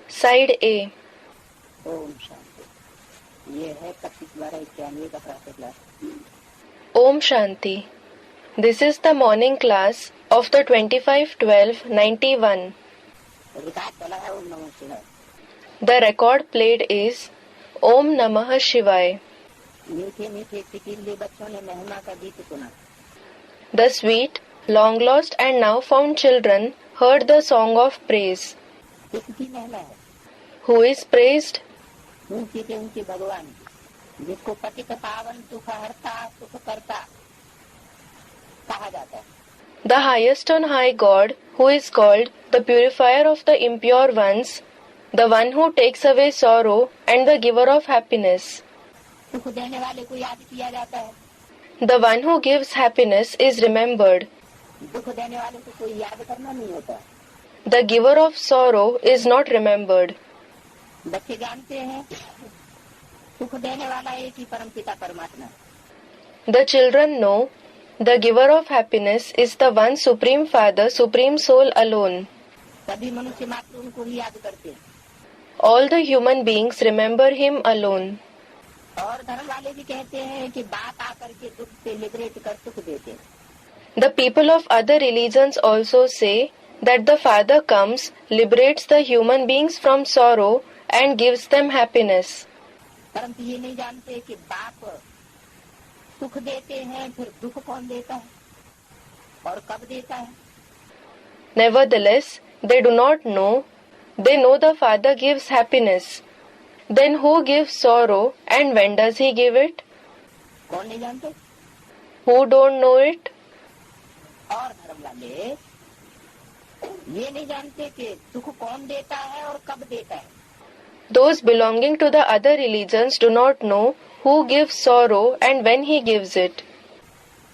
Side ए। ओम शांति। ये है 25/12/91 का प्रातः class. Om Shanti. This is the morning class of the 25/12/91. Record चला है ओम नमः शिवाय। The record played is Om Namah Shivaya. मीठे मीठे चिकीले बच्चों ने महिमा का गीत सुना। The sweet, long lost and now found children heard the song of praise. किसकी महिमा है? Who is praised? ऊंचे के ऊंचे भगवान की, जिसको पतित पावन सुख हरता सुख करता कहा जाता है। The highest on high God, who is called the purifier of the impure ones, the one who takes away sorrow and the giver of happiness. सुख देने वाले को याद किया जाता है। The one who gives happiness is remembered. दुख देने वाले को कोई याद करना नहीं होता। The giver of sorrow is not remembered. बच्चे जानते हैं सुख देने वाला एक ही परमपिता परमात्मा है। The children know the giver of happiness is the one Supreme Father, Supreme Soul alone. सभी मनुष्य मात्र उनको ही याद करते हैं। All the human beings remember him alone. और धर्म वाले भी कहते हैं कि बाप आकर के दुख से लिबरेट कर सुख देते हैं। The people of other religions also say that the Father comes, liberates the human beings from sorrow and gives them happiness. परंतु ये नहीं जानते कि बाप सुख देते हैं, फिर दुख कौन देता है और कब देता है। Nevertheless, they do not know. They know the Father gives happiness. Then who gives sorrow and when does he give it? कौन नहीं जानते? Who don't know it? और धर्म वाले ये नहीं जानते कि सुख कौन देता है और कब देता है। Those belonging to the other religions do not know who gives sorrow and when he gives it.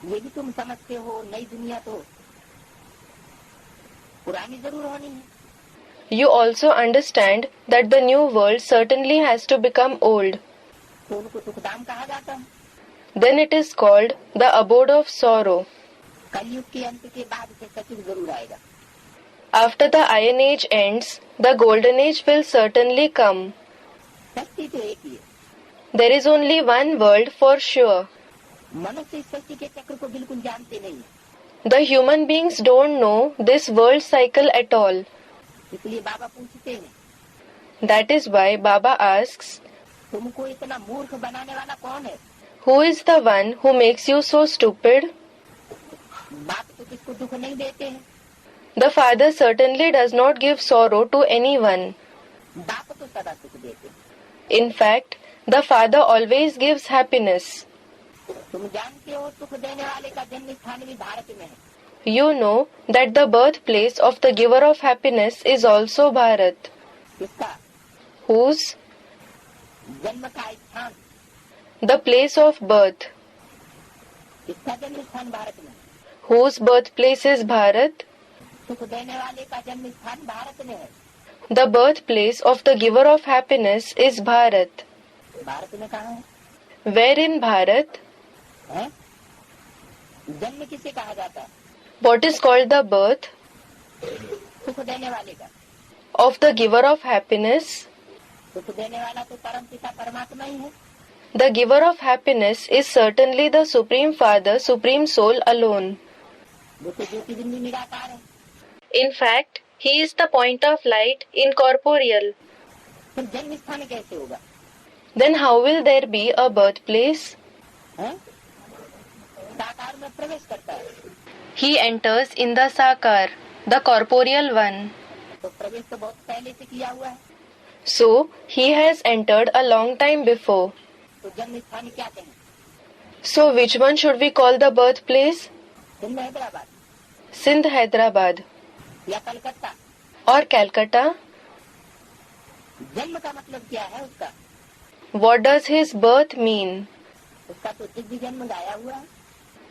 ये भी तुम समझते हो नई दुनिया तो पुरानी जरूर होनी है। You also understand that the new world certainly has to become old. तो उनको सुखधाम कहा जाता है। Then it is called the abode of sorrow. कलयुग के अंत के बाद से सतयुग जरूर आएगा। After the Iron Age ends, the Golden Age will certainly come. सत्य तो एक ही है। There is only one world for sure. मनुष्य इस सृष्टि के चक्र को बिल्कुल जानते नहीं है। The human beings don't know this world cycle at all. इसलिए बाबा पूछते हैं, That is why Baba asks, तुमको इतना मूर्ख बनाने वाला कौन है? Who is the one who makes you so stupid? बाप तो किसको दुख नहीं देते हैं। The Father certainly does not give sorrow to anyone. बाप तो सदा सुख देते हैं। In fact, the Father always gives happiness. तुम जानते हो सुख देने वाले का जन्म स्थान भी भारत में है। You know that the birthplace of the giver of happiness is also Bharat. किसका? Whose? जन्म का स्थान। The place of birth. किसका जन्म स्थान भारत में? Whose birthplace is Bharat? सुख देने वाले का जन्म स्थान भारत में है। The birthplace of the giver of happiness is Bharat. Bharat में कहाँ है? Where in Bharat? हैं? जन्म किसे कहा जाता है? What is called the birth सुख देने वाले का। of the giver of happiness? सुख देने वाला तो परम पिता परमात्मा ही है। The giver of happiness is certainly the Supreme Father, Supreme Soul alone. वो तो ज्योति बिंदु निराकार है। In fact, he is the point of light incorporeal. फिर जन्म स्थान कैसे होगा? Then how will there be a birthplace? हैं? साकार में प्रवेश करता है। He enters in the Sakar, the corporeal one. तो प्रवेश तो बहुत पहले से किया हुआ है। So, he has entered a long time before. तो जन्म स्थान क्या कहें? So, which one should we call the birthplace? Delhi Hyderabad Sindh, Hyderabad या कलकत्ता। or Calcutta? जन्म का मतलब क्या है उसका? What does his birth mean? उसका तो दिव्य जन्म गाया हुआ है।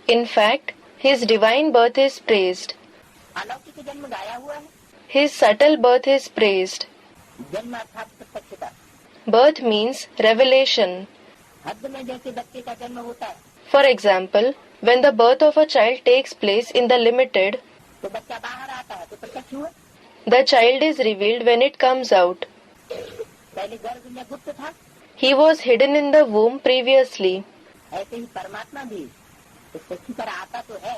In fact, his divine birth is praised. अलौकिक जन्म गाया हुआ है। His subtle birth is praised. जन्म अर्थात प्रत्यक्षता। Birth means revelation. हद में जैसे बच्चे का जन्म होता है For example, when the birth of a child takes place in the limited, तो बच्चा बाहर आता है तो प्रत्यक्ष हुआ। the child is revealed when it comes out. पहले गर्भ में गुप्त था, He was hidden in the womb previously. ऐसे ही परमात्मा भी इस पृथ्वी पर आता तो है,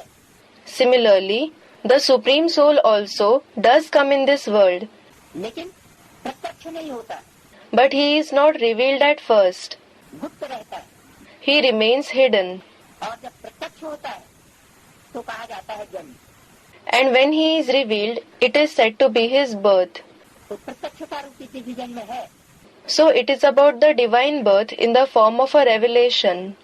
Similarly, the Supreme Soul also does come in this world, लेकिन प्रत्यक्ष नहीं होता, but he is not revealed at first. गुप्त रहता है। He remains hidden. और जब प्रत्यक्ष होता है तो कहा जाता है जन्म। And when he is revealed, it is said to be his birth. तो प्रत्यक्षता रूपी दिव्य जन्म है। So it is about the divine birth in the form of a revelation.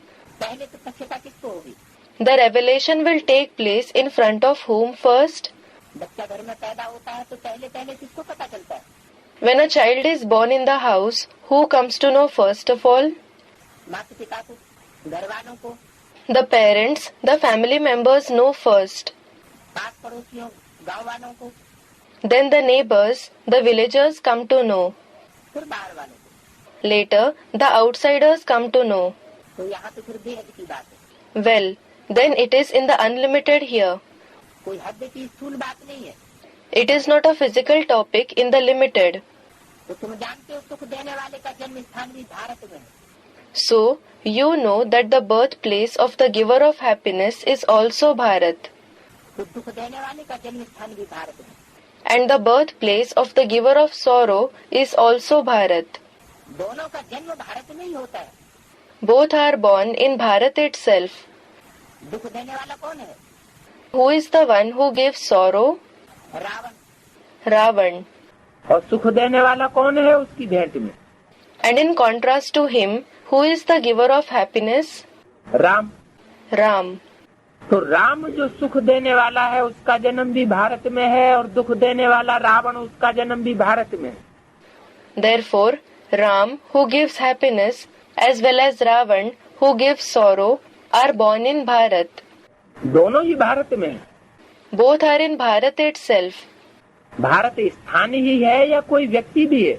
पहले प्रत्यक्षता किसको होगी? The revelation will take place in front of whom first? बच्चा घर में पैदा होता है तो पहले पहले किसको पता चलता है? When a child is born in the house, who comes to know first of all? माता पिता को, घर वालों को, The parents, the family members know first. पास पड़ोसियों, गांव वालों को, Then the neighbors, the villagers come to know. फिर बाहर वालों को। Later, the outsiders come to know. तो यहाँ तो फिर बेहद की बात है, Well, then it is in the unlimited here. कोई हद की स्थूल बात नहीं है। It is not a physical topic in the limited. तो तुम जानते हो सुख देने वाले का जन्म स्थान भी भारत में है। So, you know that the birthplace of the giver of happiness is also Bharat, तो दुख देने वाले का जन्म स्थान भी भारत में। and the birthplace of the giver of sorrow is also Bharat. दोनों का जन्म भारत में ही होता है। Both are born in Bharat itself. दुख देने वाला कौन है? Who is the one who gives sorrow? Ravan. Ravan. और सुख देने वाला कौन है उसकी भेंट में? And in contrast to him, who is the giver of happiness? Ram. Ram. तो राम जो सुख देने वाला है उसका जन्म भी भारत में है और दुख देने वाला रावण उसका जन्म भी भारत में है। Therefore, Ram, who gives happiness, as well as Ravan, who gives sorrow, are born in Bharat. दोनों ही भारत में है। Both are in Bharat itself. Bharat स्थान ही है या कोई व्यक्ति भी है?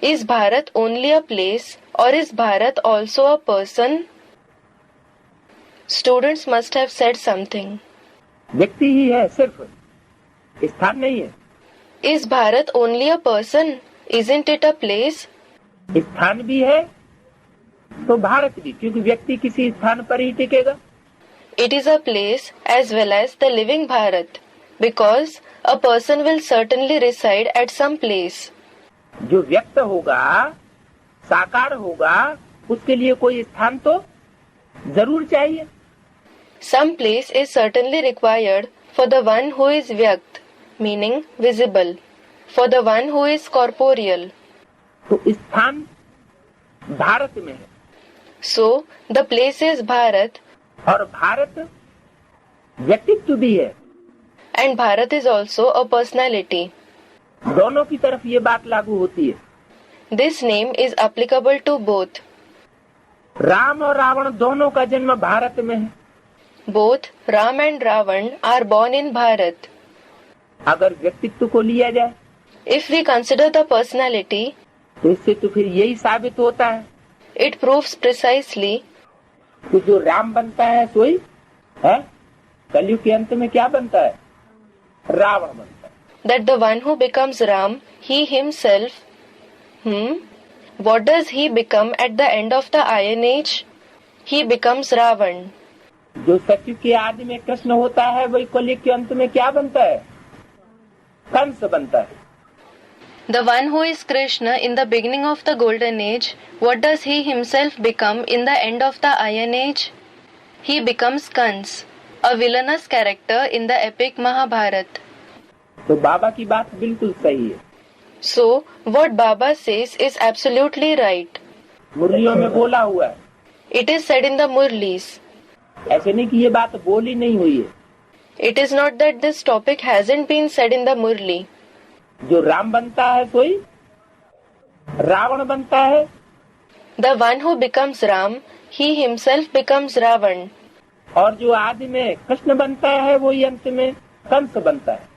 Is Bharat only a place, or is Bharat also a person? Students must have said something. व्यक्ति ही है सिर्फ, स्थान नहीं है। Is Bharat only a person? Isn't it a place? स्थान भी है तो भारत भी, क्योंकि व्यक्ति किसी स्थान पर ही टिकेगा। It is a place as well as the living Bharat, because a person will certainly reside at some place. जो व्यक्त होगा, साकार होगा, उसके लिए कोई स्थान तो जरूर चाहिए। Some place is certainly required for the one who is Vyakt, meaning visible, for the one who is corporeal. तो स्थान भारत में है So, the place is Bharat, और भारत व्यक्तित्व भी है। and Bharat is also a personality. दोनों की तरफ ये बात लागू होती है। This name is applicable to both. Ram और रावण दोनों का जन्म भारत में है। Both Ram and Ravan are born in Bharat. अगर व्यक्तित्व को लिया जाए If we consider the personality, तो इससे तो फिर यही साबित होता है it proves precisely कि जो राम बनता है सोई है, कलयुग के अंत में क्या बनता है? रावण बनता है। that the one who becomes Ram, he himself, what does he become at the end of the Iron Age? He becomes Ravan. जो सचिव के आदि में कृष्ण होता है वही कलयुग के अंत में क्या बनता है? कंस बनता है। The one who is Krishna in the beginning of the Golden Age, what does he himself become in the end of the Iron Age? He becomes Kans, a villainous character in the epic Mahabharata. तो बाबा की बात बिल्कुल सही है। So, what Baba says is absolutely right. मुरलियों में बोला हुआ है, It is said in the Murlis. ऐसे नहीं कि ये बात बोली नहीं हुई है। It is not that this topic hasn't been said in the Murli. जो राम बनता है सोई रावण बनता है, The one who becomes Ram, he himself becomes Ravan. और जो आदि में कृष्ण बनता है वही अंत में कंस बनता है।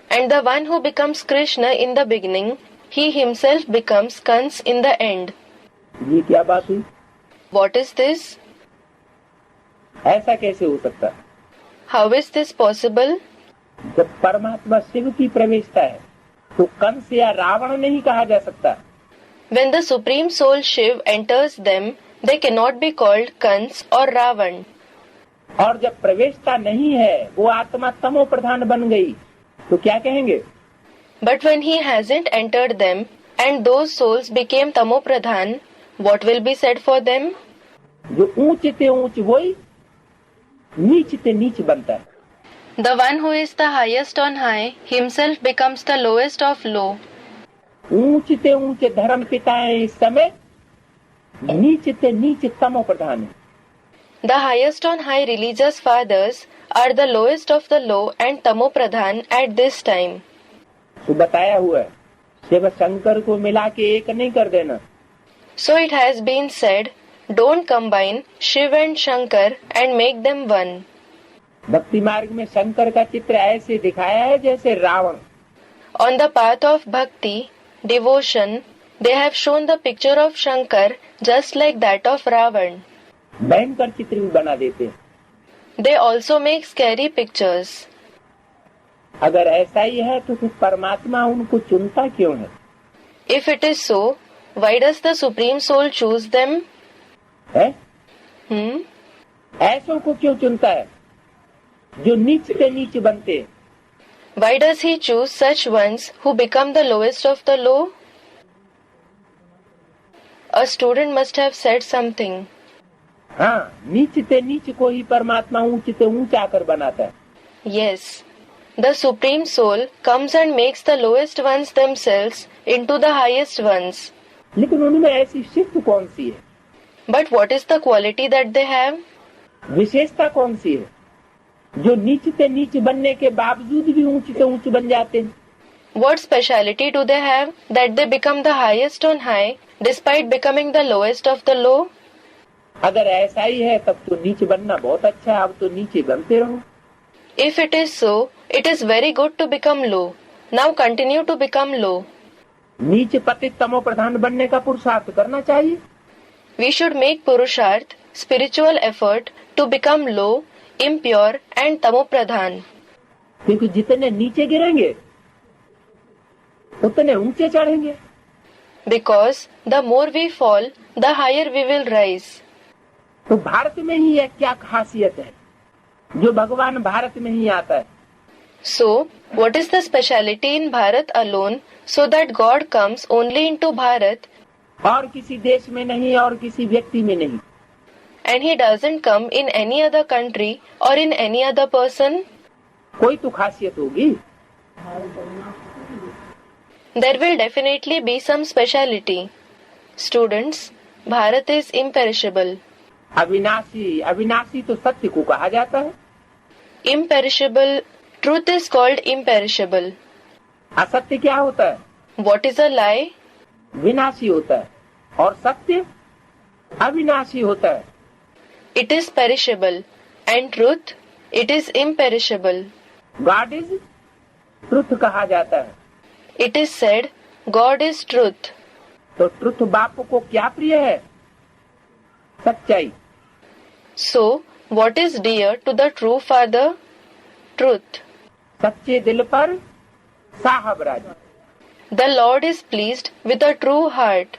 And the one who becomes Krishna in the beginning, he himself becomes Kans in the end. ये क्या बात हुई? What is this? ऐसा कैसे हो सकता है? How is this possible? जब परमात्मा शिव की प्रवेशता है तो कंस या रावण नहीं कहा जा सकता। When the Supreme Soul Shiv enters them, they cannot be called Kans or Ravan. और जब प्रवेशता नहीं है, वो आत्मा तमो प्रधान बन गई, तो क्या कहेंगे? But when he hasn't entered them and those souls became Tamo Pradhan, what will be said for them? जो ऊंच ते ऊंच वही नीच ते नीच बनता है. The one who is the highest on high himself becomes the lowest of low. ऊंच ते ऊंच धर्म पिताएं इस समय नीच ते नीच तमो प्रधान है. The highest on high religious fathers are the lowest of the low and Tamo Pradhan at this time. तो बताया हुआ है, शिव शंकर को मिला के एक नहीं कर देना. So it has been said, don't combine Shiv and Shankar and make them one. भक्ति मार्ग में शंकर का चित्र ऐसे दिखाया है जैसे Ravan. On the path of bhakti, devotion, they have shown the picture of Shankar just like that of Ravan. भयंकर चित्र भी बना देते हैं. They also make scary pictures. अगर ऐसा ही है तो फिर परमात्मा उनको चुनता क्यों है? If it is so, why does the Supreme Soul choose them? है? Hmm? ऐसों को क्यों चुनता है जो नीच से नीच बनते हैं? Why does he choose such ones who become the lowest of the low? A student must have said something. हाँ, नीच से नीच को ही परमात्मा ऊंच से ऊंचा कर बनाता है. Yes. The Supreme Soul comes and makes the lowest ones themselves into the highest ones. लेकिन उनमें ऐसी शिफ्ट कौन सी है? But what is the quality that they have? विशेषता कौन सी है जो नीच से नीच बनने के बावजूद भी ऊंच से ऊंच बन जाते हैं? What speciality do they have that they become the highest on high despite becoming the lowest of the low? अगर ऐसा ही है तब तो नीच बनना बहुत अच्छा है. अब तो नीचे बनते रहो. If it is so, it is very good to become low. Now continue to become low. नीच पतित तमो प्रधान बनने का पुरुषार्थ करना चाहिए. We should make Purusharth, spiritual effort, to become low, impure and Tamo Pradhan. क्योंकि जितने नीचे गिरेंगे उतने ऊंचे चढ़ेंगे. Because the more we fall, the higher we will rise. तो भारत में ही यह क्या खासियत है जो भगवान भारत में ही आता है? So, what is the speciality in Bharat alone so that God comes only into Bharat और किसी देश में नहीं और किसी व्यक्ति में नहीं. and he doesn't come in any other country or in any other person? कोई तो खासियत होगी. There will definitely be some speciality. Students, Bharat is imperishable. अविनाशी, अविनाशी तो सत्य को कहा जाता है. Imperishable, truth is called imperishable. असत्य क्या होता है? What is a lie? विनाशी होता है. और सत्य अविनाशी होता है. It is perishable. And truth, it is imperishable. God is truth कहा जाता है. It is said, God is truth. तो ट्रुथ बाप को क्या प्रिय है? सच्चाई. So, what is dear to the true Father? Truth. सच्चे दिल पर साहब राज. The Lord is pleased with a true heart.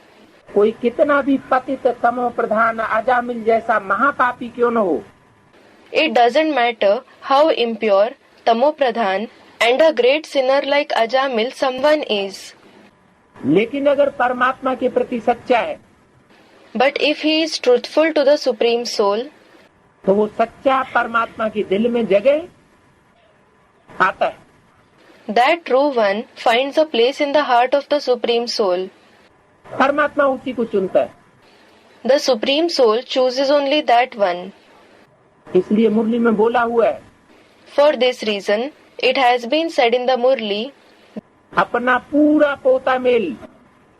कोई कितना भी पतित तमो प्रधान अजामिल जैसा महापापी क्यों न हो, It doesn't matter how impure, Tamo Pradhan, and a great sinner like Ajamil someone is. लेकिन अगर परमात्मा के प्रति सच्चा है But if he is truthful to the Supreme Soul, तो वो सच्चा परमात्मा के दिल में जगह आता है. that true one finds a place in the heart of the Supreme Soul. परमात्मा उसी को चुनता है. The Supreme Soul chooses only that one. इसलिए मुरली में बोला हुआ है, For this reason, it has been said in the Murli, अपना पूरा पोता मेल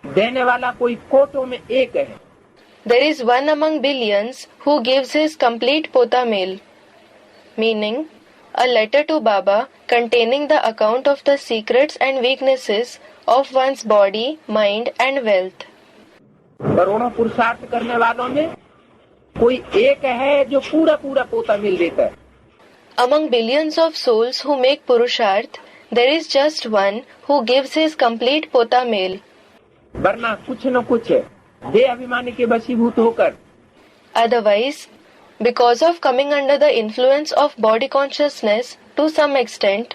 देने वाला कोई कोटों में एक है. there is one among billions who gives his complete pota mail. Meaning, a letter to Baba containing the account of the secrets and weaknesses of one's body, mind and wealth. करोड़ों पुरुषार्थ करने वालों में कोई एक है जो पूरा पूरा पोता मिल देता है. Among billions of souls who make Purusharth, there is just one who gives his complete pota mail. वरना कुछ न कुछ देह अभिमानी के वशीभूत होकर, Otherwise, because of coming under the influence of body consciousness to some extent,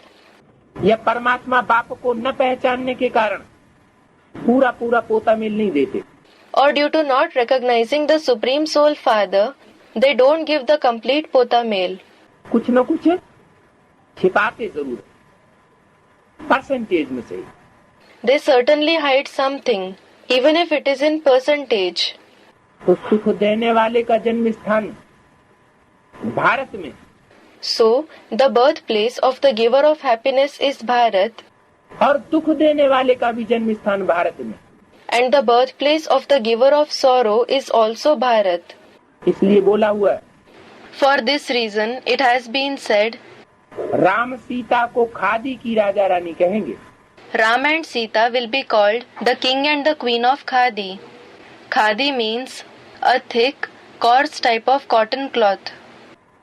या परमात्मा बाप को न पहचानने के कारण पूरा पूरा पोता मेल नहीं देते, or due to not recognizing the Supreme Soul Father, they don't give the complete pota male. कुछ न कुछ छिपाते जरूर, परसेंटेज में से। They certainly hide something, even if it is in percentage. तो सुख देने वाले का जन्म स्थान भारत में, So, the birthplace of the giver of happiness is Bharat, और दुख देने वाले का भी जन्म स्थान भारत में। and the birthplace of the giver of sorrow is also Bharat. इसलिए बोला हुआ है, For this reason, it has been said, Ram Sita को खादी की राजा रानी कहेंगे। Ram and Sita will be called the king and the queen of Khadi. Khadi means a thick, coarse type of cotton cloth.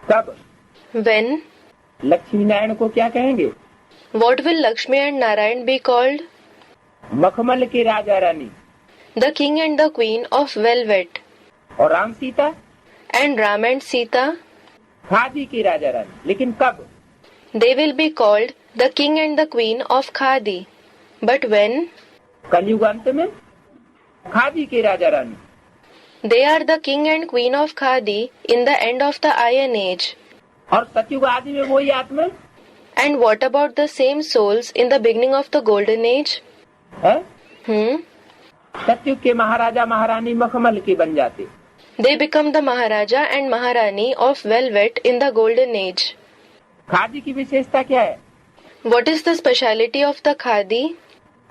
तब When? Lakshmi Narayan को क्या कहेंगे? What will Lakshmi and Narayan be called? मखमल के Raja Rani. The king and the queen of velvet. और Ram Sita And Ram and Sita? Khadi के राजा रानी। लेकिन कब? They will be called the king and the queen of Khadi. But when? कलयुग अंत में खादी के Raja Rani. They are the king and queen of Khadi in the end of the Iron Age. और सतयुग आदि में वही आत्मा And what about the same souls in the beginning of the Golden Age? है। Hmm? सतयुग के महाराजा महारानी मखमल के बन जाते, They become the Maharaja and Maharani of velvet in the Golden Age. Khadi की विशेषता क्या है? What is the speciality of the Khadi?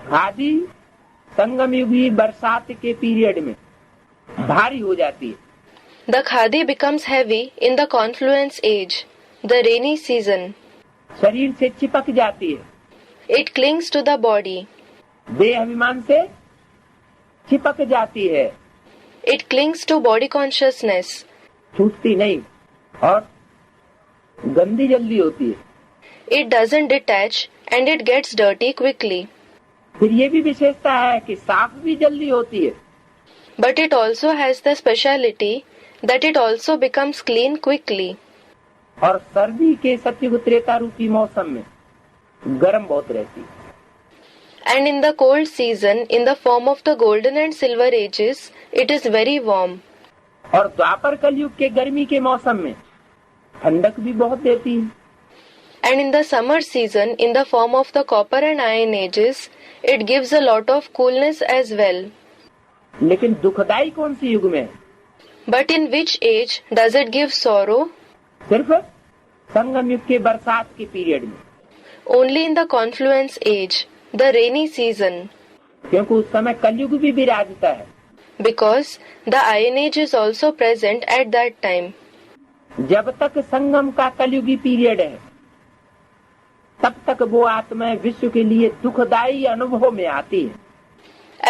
Khadi संगम युगी बरसात के पीरियड में भारी हो जाती है, The Khadi becomes heavy in the confluence age, the rainy season. शरीर से चिपक जाती है, It clings to the body. देह अभिमान से चिपक जाती है, It clings to body consciousness. छूटती नहीं और गंदी जल्दी होती है। It doesn't detach and it gets dirty quickly. फिर ये भी विशेषता है कि साफ भी जल्दी होती है, But it also has the speciality that it also becomes clean quickly. और सर्दी के सतयुग त्रेता रूपी मौसम में गर्म बहुत रहती है। And in the cold season, in the form of the golden and silver ages, it is very warm. और द्वापर कलयुग के गर्मी के मौसम में ठंडक भी बहुत देती है। And in the summer season, in the form of the copper and iron ages, it gives a lot of coolness as well. लेकिन दुखदाई कौन सी युग में है? But in which age does it give sorrow? सिर्फ संगम युग के बरसात के पीरियड में, Only in the confluence age, the rainy season, क्योंकि उस समय कलयुग भी विराजता है। because the iron age is also present at that time. जब तक संगम का कलयुगी पीरियड है, तब तक वो आत्माएं विश्व के लिए दुखदायी अनुभव में आती है।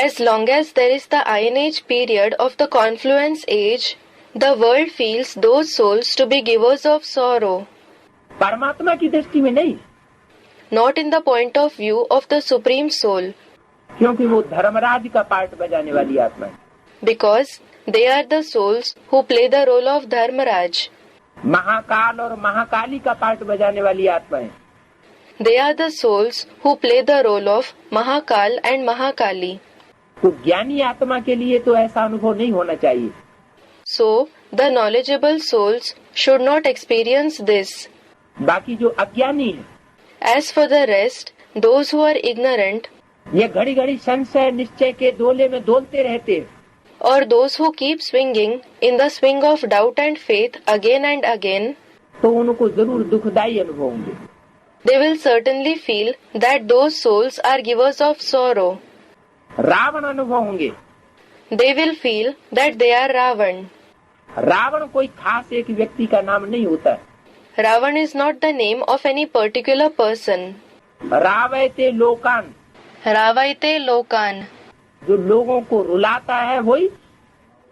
As long as there is the iron age period of the confluence age, the world feels those souls to be givers of sorrow, परमात्मा की दृष्टि में नहीं, not in the point of view of the Supreme Soul, क्योंकि वो धर्मराज का part बजाने वाली आत्मा है। because they are the souls who play the role of Dharmaraj. Mahakal और महाकाली का पार्ट बजाने वाली आत्मा है। They are the souls who play the role of Mahakal and Mahakali. तो ज्ञानी आत्मा के लिए तो ऐसा अनुभव नहीं होना चाहिए। So, the knowledgeable souls should not experience this. बाकी जो अज्ञानी है, As for the rest, those who are ignorant, ये घड़ी घड़ी संशय निश्चय के दोले में डोलते रहते हैं, or those who keep swinging in the swing of doubt and faith again and again, तो उनको जरूर दुखदायी अनुभव होंगे। they will certainly feel that those souls are givers of sorrow. Ravan अनुभव होंगे। They will feel that they are Ravan. Ravan कोई खास एक व्यक्ति का नाम नहीं होता है। Ravan is not the name of any particular person. रावयते लोकान, Ravaite Lokan. जो लोगों को रुलाता है वही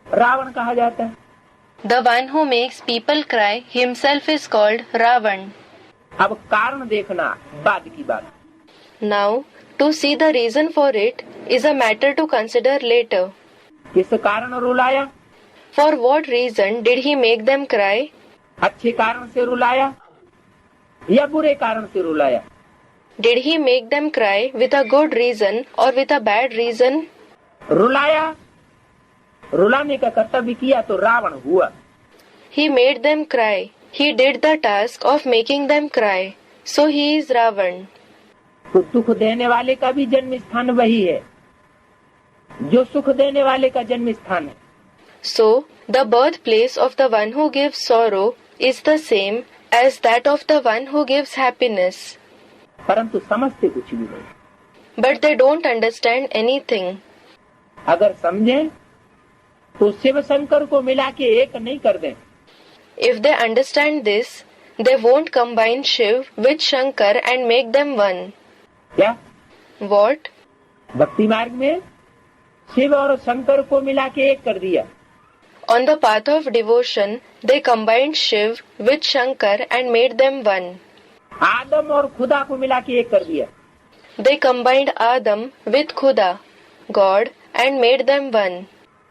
रावण कहा जाता है। The one who makes people cry himself is called Ravan. अब कारण देखना बाद की बात। Now, to see the reason for it is a matter to consider later. किस कारण रुलाया? For what reason did he make them cry? अच्छे कारण से रुलाया या बुरे कारण से रुलाया? Did he make them cry with a good reason or with a bad reason? रुलाया, रुलाने का कर्तव्य किया तो रावण हुआ। He made them cry. He did the task of making them cry. So he is Ravan. तो दुख देने वाले का भी जन्म स्थान वही है जो सुख देने वाले का जन्म स्थान है। So the birthplace of the one who gives sorrow is the same as that of the one who gives happiness. परंतु समझते कुछ भी नहीं। But they don't understand anything. अगर समझें तो शिव शंकर को मिला के एक नहीं कर दें। If they understand this, they won't combine Shiv with Shankar and make them one. क्या? What? भक्ति मार्ग में शिव और शंकर को मिला के एक कर दिया। On the path of devotion, they combined Shiv with Shankar and made them one. आदम और खुदा को मिला के एक कर दिया। They combined Adam with Khuda, God, and made them one.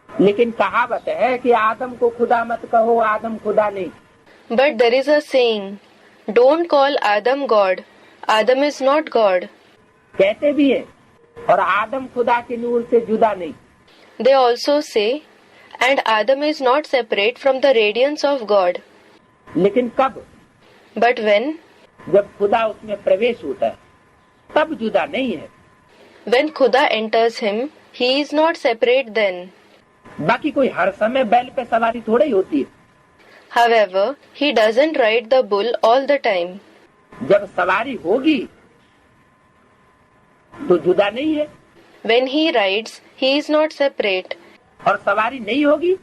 लेकिन कहावत है कि आदम को खुदा मत कहो, आदम खुदा नहीं। But there is a saying, don't call Adam God. Adam is not God. कहते भी है और आदम खुदा के नूर से जुदा नहीं। They also say, and Adam is not separate from the radiance of God. लेकिन कब? But when? जब खुदा उसमें प्रवेश होता है तब जुदा नहीं है। When Khuda enters him, he is not separate then. बाकी कोई हर समय बैल पे सवारी थोड़ी ही होती है। However, he doesn't ride the bull all the time. जब सवारी होगी तो जुदा नहीं है When he rides, he is not separate. और सवारी नहीं होगी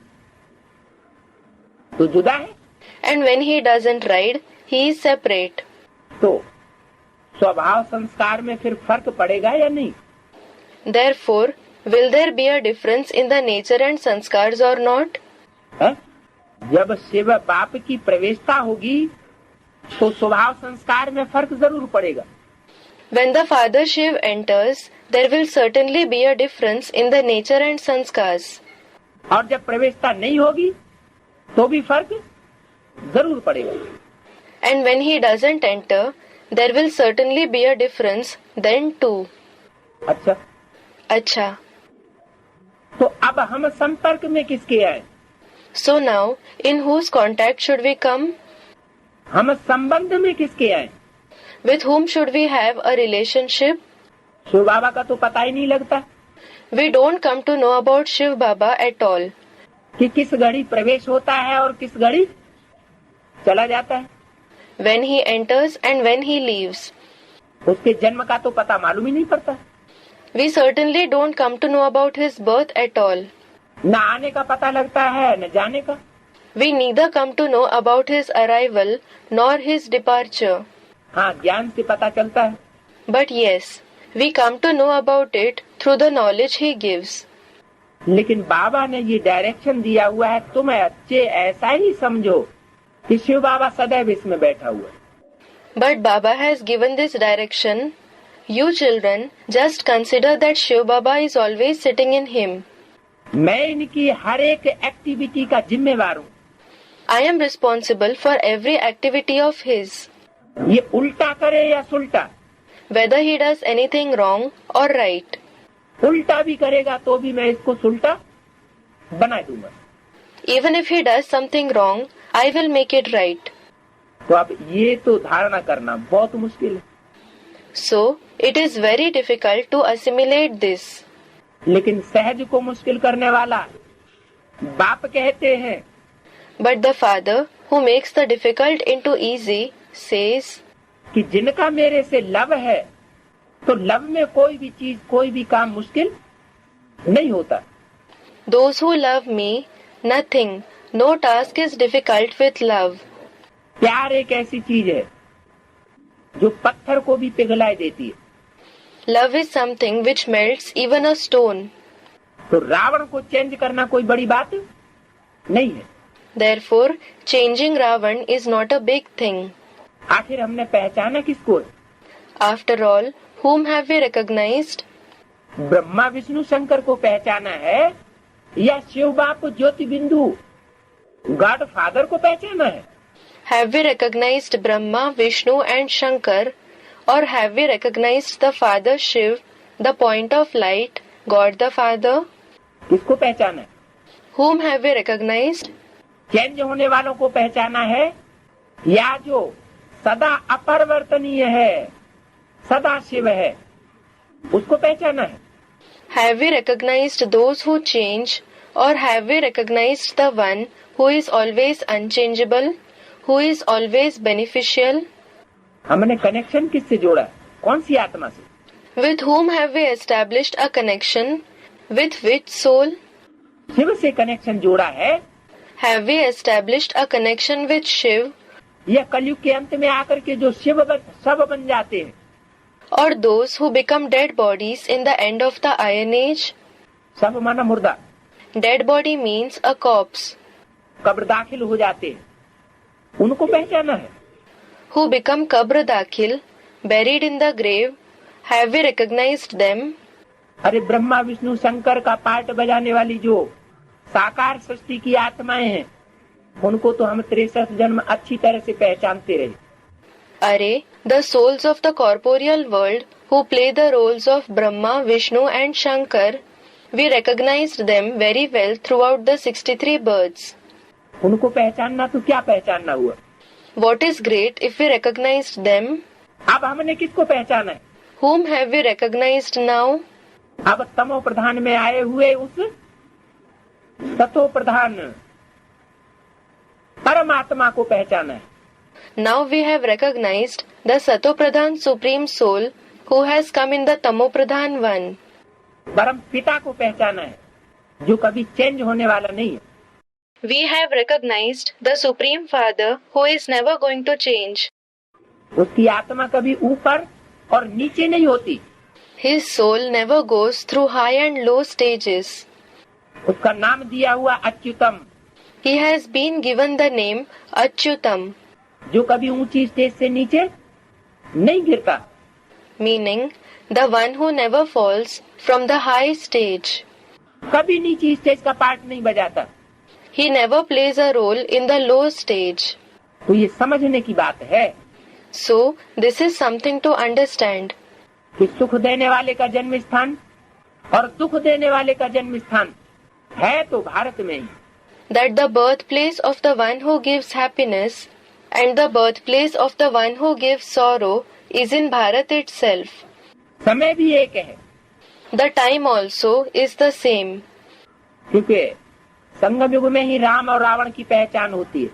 तो जुदा है। And when he doesn't ride, he is separate. तो स्वभाव संस्कार में फिर फर्क पड़ेगा या नहीं? Therefore, will there be a difference in the nature and sanskars or not? है? जब शिव बाप की प्रवेशता होगी तो स्वभाव संस्कार में फर्क जरूर पड़ेगा। When the Father Shiv enters, there will certainly be a difference in the nature and sanskars. और जब प्रवेशता नहीं होगी तो भी फर्क जरूर पड़ेगा। And when he doesn't enter, there will certainly be a difference then too. अच्छा, Acha. तो अब हम संपर्क में किसके आए? So now, in whose contact should we come? हम संबंध में किसके आए? With whom should we have a relationship? Shiv बाबा का तो पता ही नहीं लगता We don't come to know about Shiv Baba at all. कि किस घड़ी प्रवेश होता है और किस घड़ी चला जाता है। When he enters and when he leaves. उसके जन्म का तो पता मालूम ही नहीं पड़ता। We certainly don't come to know about his birth at all. न आने का पता लगता है न जाने का। We neither come to know about his arrival nor his departure. हाँ, ज्ञान से पता चलता है। But yes, we come to know about it through the knowledge he gives. लेकिन बाबा ने ये डायरेक्शन दिया हुआ है, तुम अच्छे ऐसा ही समझो कि शिव बाबा सदैव इसमें बैठा हुआ है। But Baba has given this direction. You children, just consider that Shiv Baba is always sitting in him. मैं इनकी हर एक एक्टिविटी का जिम्मेवार हूँ। I am responsible for every activity of his. ये उल्टा करे या सुल्टा, Whether he does anything wrong or right. उल्टा भी करेगा तो भी मैं इसको सुल्टा बना दूंगा। Even if he does something wrong, I will make it right. तो अब ये तो धारणा करना बहुत मुश्किल है। So, it is very difficult to assimilate this. लेकिन सहज को मुश्किल करने वाला बाप कहते हैं But the Father, who makes the difficult into easy, says, कि जिनका मेरे से लव है तो लव में कोई भी चीज कोई भी काम मुश्किल नहीं होता। Those who love me, nothing, no task is difficult with love. प्यार एक ऐसी चीज है जो पत्थर को भी पिघला देती है। Love is something which melts even a stone. तो रावण को चेंज करना कोई बड़ी बात नहीं है। Therefore, changing Ravan is not a big thing. आखिर हमने पहचाना किसको है? After all, whom have we recognized? Brahma Vishnu Shankar को पहचाना है या शिव बाप ज्योति बिंदु गॉड फादर को पहचाना है? Have we recognized Brahma, Vishnu and Shankar, or have we recognized the Father Shiv, the point of light, God the Father? किसको पहचाना है? Whom have we recognized? Change होने वालों को पहचाना है या जो सदा अपरिवर्तनीय है, सदा शिव है, उसको पहचाना है? Have we recognized those who change, or have we recognized the one who is always unchangeable, who is always beneficial? हमने कनेक्शन किससे जोड़ा है? कौन सी आत्मा से? With whom have we established a connection? With which soul? Shiv से connection जोड़ा है Have we established a connection with Shiv, या कलयुग के अंत में आकर के जो सब बन जाते हैं? or those who become dead bodies in the end of the Iron Age? सब माना मुर्दा, Dead body means a corpse. कब्र दाखिल हो जाते हैं, उनको पहचाना है? Who become kabr dakhil, buried in the grave. Have we recognized them? अरे ब्रह्मा विष्णु शंकर का पार्ट बजाने वाली जो साकार सृष्टि की आत्माएं हैं, उनको तो हम 63 जन्म अच्छी तरह से पहचानते रहे। Are, the souls of the corporeal world who play the roles of Brahma, Vishnu and Shankar, we recognized them very well throughout the 63 births. उनको पहचानना तो क्या पहचानना हुआ? What is great if we recognized them? अब हमने किसको पहचाना है? Whom have we recognized now? अब तमो प्रधान में आए हुए उस सतो प्रधान परमात्मा को पहचाना है। Now we have recognized the Satopradhan Supreme Soul who has come in the Tamopradhan one. परम पिता को पहचाना है जो कभी चेंज होने वाला नहीं है। We have recognized the Supreme Father who is never going to change. उसकी आत्मा कभी ऊपर और नीचे नहीं होती। His soul never goes through high and low stages. उसका नाम दिया हुआ Achyutam, He has been given the name Achyutam, जो कभी ऊंची स्टेज से नीचे नहीं गिरता। meaning the one who never falls from the high stage. कभी नीची स्टेज का पार्ट नहीं बजाता। He never plays a role in the low stage. तो ये समझने की बात है So, this is something to understand. कि सुख देने वाले का जन्म स्थान और दुख देने वाले का जन्म स्थान है तो भारत में ही। That the birthplace of the one who gives happiness and the birthplace of the one who gives sorrow is in Bharat itself. समय भी एक है, The time also is the same. क्योंकि संगम युग में ही राम और रावण की पहचान होती है।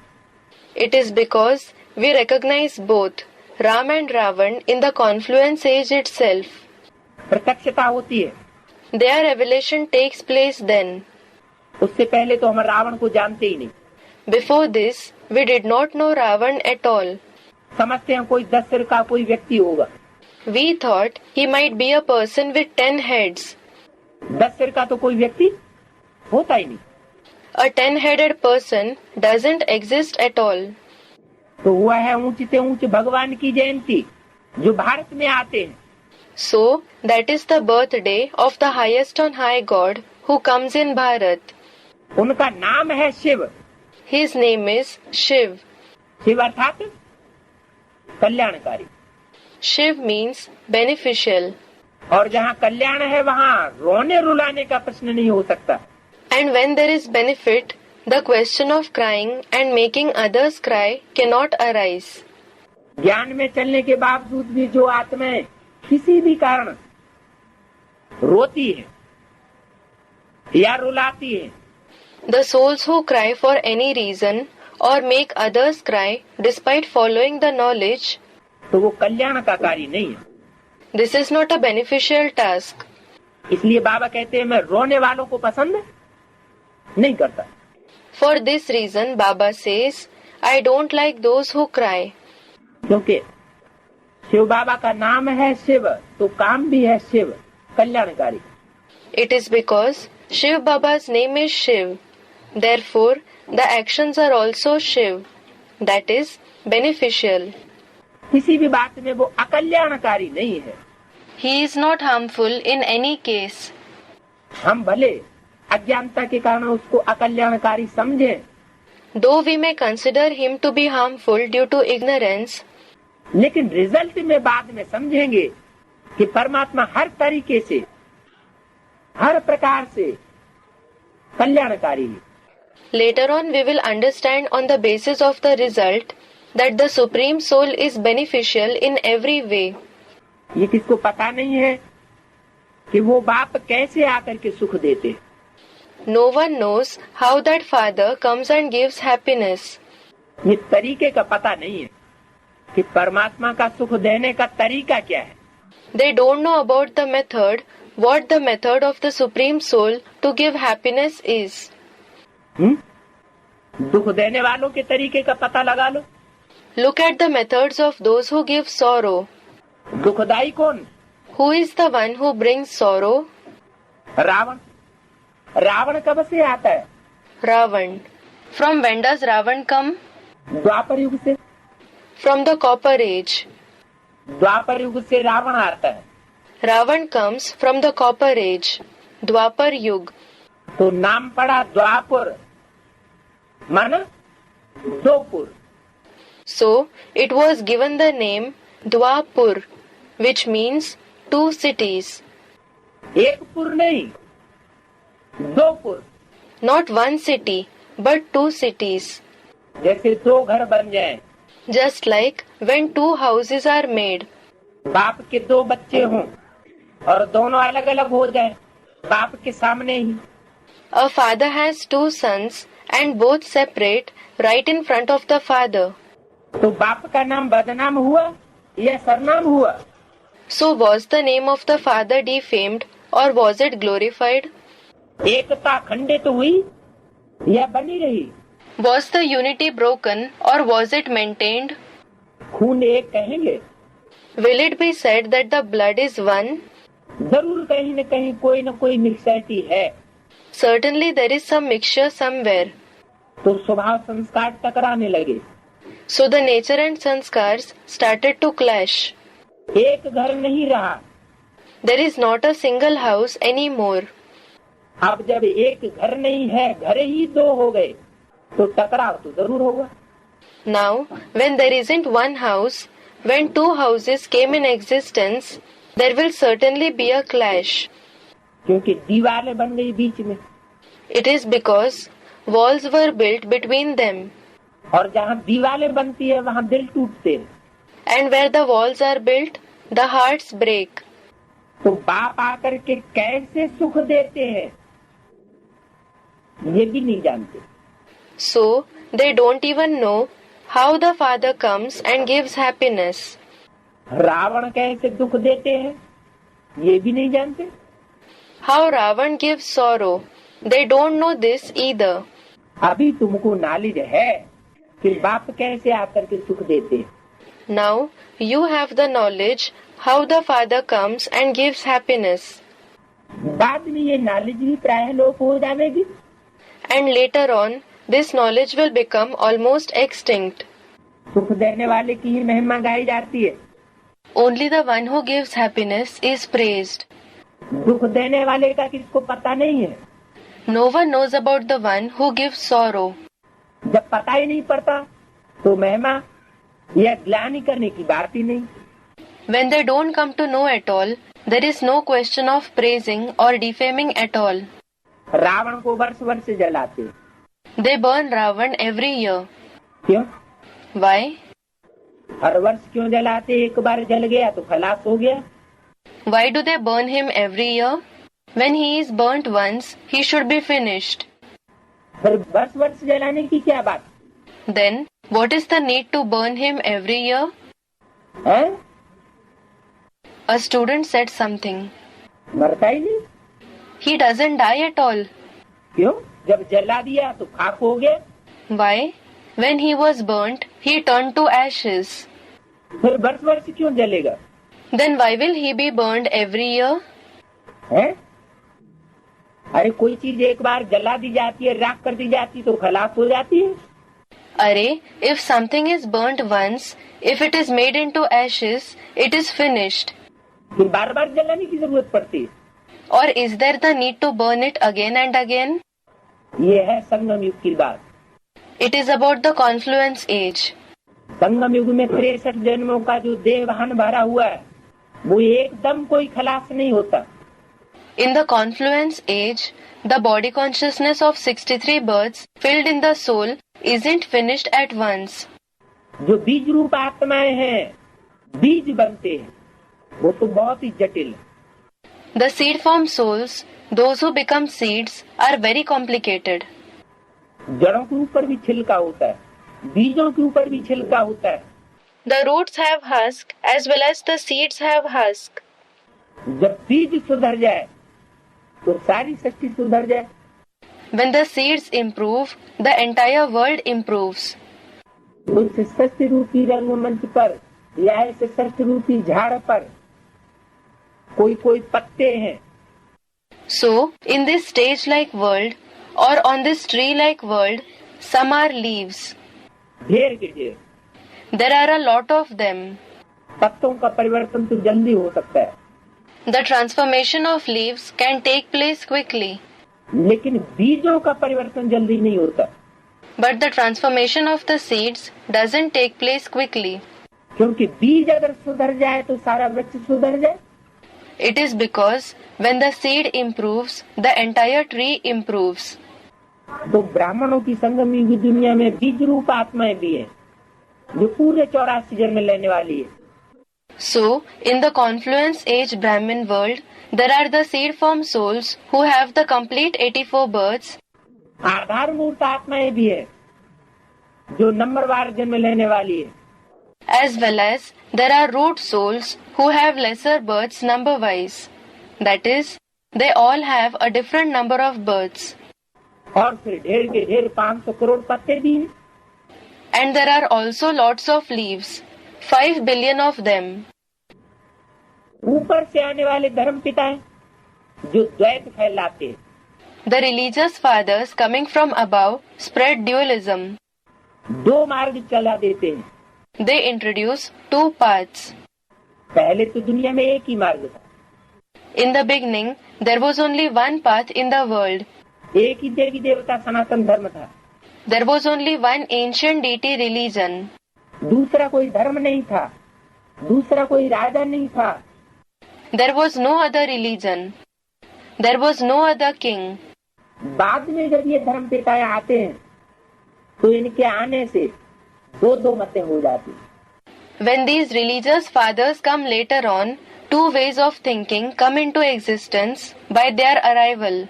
It is because we recognize both Ram and Ravan in the confluence age itself. प्रत्यक्षता होती है। Their revelation takes place then. उससे पहले तो हम रावण को जानते ही नहीं। Before this, we did not know Ravan at all. समझते हैं कोई 10 सिर का कोई व्यक्ति होगा। We thought he might be a person with 10 heads. 10 सिर का तो कोई व्यक्ति होता ही नहीं। A 10-headed person doesn't exist at all. तो हुआ है ऊंच से ऊंच भगवान की जयंती जो भारत में आते हैं। So, that is the birthday of the highest on high God who comes in Bharat. उनका नाम है Shiv. His name is Shiv. Shiv अर्थात कल्याणकारी। Shiv means beneficial. और जहाँ कल्याण है वहाँ रोने रुलाने का प्रश्न नहीं हो सकता। And when there is benefit, the question of crying and making others cry cannot arise. ज्ञान में चलने के बावजूद भी जो आत्माएं किसी भी कारण रोती है या रुलाती है, The souls who cry for any reason or make others cry despite following the knowledge, तो वो कल्याण का कार्य नहीं है। this is not a beneficial task. इसलिए बाबा कहते हैं मैं रोने वालों को पसंद नहीं करता। For this reason, Baba says, I don't like those who cry. क्योंकि शिव बाबा का नाम है शिव, तो काम भी है शिव, कल्याणकारी। It is because Shiv Baba's name is Shiv. Therefore, the actions are also Shiv. That is beneficial. किसी भी बात में वो अकल्याणकारी नहीं है। He is not harmful in any case. हम भले अज्ञानता के कारण उसको अकल्याणकारी समझें, Though we may consider him to be harmful due to ignorance, लेकिन रिजल्ट में बाद में समझेंगे कि परमात्मा हर तरीके से, हर प्रकार से कल्याणकारी है। later on we will understand on the basis of the result that the Supreme Soul is beneficial in every way. ये किसको पता नहीं है कि वो बाप कैसे आकर के सुख देते। No one knows how that Father comes and gives happiness. ये तरीके का पता नहीं है कि परमात्मा का सुख देने का तरीका क्या है। They don't know about the method, what the method of the Supreme Soul to give happiness is. दुख देने वालों के तरीके का पता लगा लो। Look at the methods of those who give sorrow. दुखदाई कौन? Who is the one who brings sorrow? Ravan. Ravan कब से आता है? Ravan. From when does Ravan come? द्वापर युग से। From the Copper Age. द्वापर युग से रावण आता है। Ravan comes from the Copper Age. Dwapar Yug. तो नाम पड़ा द्वापर, माना दोपुर। So it was given the name Dwapur, which means two cities. एक पुर नहीं, दो पुर। Not one city, but two cities. जैसे दो घर बन जाएं, Just like when two houses are made. बाप के दो बच्चे हों और दोनों अलग अलग हो जाएं, बाप के सामने ही। A father has two sons and both separate right in front of the father. तो बाप का नाम बदनाम हुआ या सरनाम हुआ? So was the name of the father defamed or was it glorified? एकता खंडित हुई या बनी रही? Was the unity broken or was it maintained? खून एक कहेंगे, Will it be said that the blood is one? जरूर कहीं न कहीं कोई न कोई मिक्सैटी है। Certainly there is some mixture somewhere. तो स्वभाव संस्कार टकराने लगे। So the nature and sanskars started to clash. एक घर नहीं रहा। There is not a single house anymore. अब जब एक घर नहीं है, घर ही दो हो गए, तो टकराव तो जरूर होगा। Now, when there isn't one house, when two houses came in existence, there will certainly be a clash. क्योंकि दीवारें बन गई बीच में, It is because walls were built between them, और जहाँ दीवारें बनती है वहाँ दिल टूटते हैं। and where the walls are built, the hearts break. तो बाप आकर के कैसे सुख देते हैं ये भी नहीं जानते। So, they don't even know how the Father comes and gives happiness. Ravan कैसे दुख देते हैं ये भी नहीं जानते। How Ravan gives sorrow. They don't know this either. अभी तुमको नॉलेज है कि बाप कैसे आकर के सुख देते हैं। Now, you have the knowledge how the Father comes and gives happiness. बाद में ये नॉलेज भी प्राय लोप हो जाएगी। And later on, this knowledge will become almost extinct. सुख देने वाले की ही महिमा गाई जाती है। Only the one who gives happiness is praised. दुख देने वाले का किसको पता नहीं है। No one knows about the one who gives sorrow. जब पता ही नहीं पड़ता तो महिमा या ग्लानि करने की बात ही नहीं। When they don't come to know at all, there is no question of praising or defaming at all. Ravan को वर्ष वर्ष जलाते। They burn Ravan every year. क्यों? Why? हर वर्ष क्यों जलाते? एक बार जल गया तो खलास हो गया। Why do they burn him every year? When he is burnt once, he should be finished. फिर वर्ष वर्ष जलाने की क्या बात? Then, what is the need to burn him every year? है? A student said something. मरता ही नहीं। He doesn't die at all. क्यों? जब जला दिया तो खाक हो गया। Why? When he was burnt, he turned to ashes. फिर वर्ष वर्ष क्यों जलेगा? Then why will he be burned every year? है? अरे कोई चीज एक बार जला दी जाती है, राख कर दी जाती तो खलास हो जाती है। Array, if something is burnt once, if it is made into ashes, it is finished. कि बार बार जलाने की जरूरत पड़ती है? Or is there the need to burn it again and again? ये है संगम युग की बात। It is about the confluence age. संगम युग में 63 जन्मों का जो देहवान भरा हुआ है वो एकदम कोई खलास नहीं होता। In the confluence age, the body consciousness of 63 births filled in the soul isn't finished at once. जो बीज रूप आत्माएं हैं, बीज बनते हैं, वो तो बहुत ही जटिल है। The seed form souls, those who become seeds, are very complicated. जड़ों के ऊपर भी छिलका होता है, बीजों के ऊपर भी छिलका होता है। The roots have husk as well as the seeds have husk. जब बीज सुधर जाए तो सारी सृष्टि सुधर जाए। When the seeds improve, the entire world improves. उस सृष्टि रूपी रंगमंच पर या इस सृष्टि रूपी झाड़ पर कोई कोई पत्ते हैं। So, in this stage-like world or on this tree-like world, some are leaves. ढेर के ढेर There are a lot of them. पत्तों का परिवर्तन तो जल्दी हो सकता है, The transformation of leaves can take place quickly, लेकिन बीजों का परिवर्तन जल्दी नहीं होता, but the transformation of the seeds doesn't take place quickly. क्योंकि बीज अगर सुधर जाए तो सारा वृक्ष सुधर जाए। It is because when the seed improves, the entire tree improves. तो ब्राह्मणों की संगम युग दुनिया में बीज रूप आत्माएं भी है जो पूरे 84 जन्म लेने वाली है। So, in the confluence age Brahmin world, there are the seed form souls who have the complete 84 births, आधारभूत आत्माएं भी है जो नंबरवार जन्म लेने वाली है। as well as there are root souls who have lesser births number-wise. That is, they all have a different number of births. और फिर ढेर के ढेर 500 करोड़ पत्ते भी हैं। And there are also lots of leaves, 5 billion of them. ऊपर से आने वाले धर्म पिता हैं जो द्वैत फैलाते हैं। The religious fathers coming from above spread dualism. दो मार्ग चला देते हैं। They introduce two paths. पहले तो दुनिया में एक ही मार्ग था, In the beginning, there was only one path in the world. एक ही देवी देवता सनातन धर्म था। There was only one ancient deity religion. दूसरा कोई धर्म नहीं था, दूसरा कोई राजा नहीं था। There was no other religion. There was no other king. बाद में जब ये धर्म पिताएं आते हैं तो इनके आने से दो दो मतें हो जाती। When these religious fathers come later on, two ways of thinking come into existence by their arrival.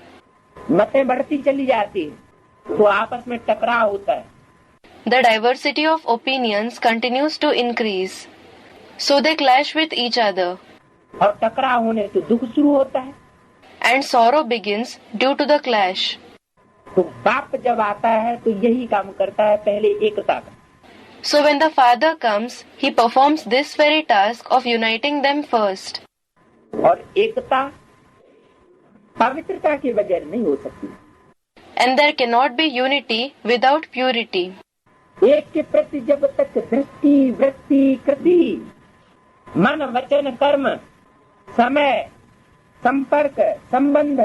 मतें बढ़ती चली जाती है तो आपस में टकराव होता है। The diversity of opinions continues to increase. So they clash with each other. और टकराव होने से दुख शुरू होता है। And sorrow begins due to the clash. तो बाप जब आता है तो यही काम करता है, पहले एकता का। So when the father comes, he performs this very task of uniting them first. और एकता पवित्रता के बगैर नहीं हो सकती। And there cannot be unity without purity. एक के प्रति जब तक दृष्टि वृत्ति कृति मन वचन कर्म समय संपर्क संबंध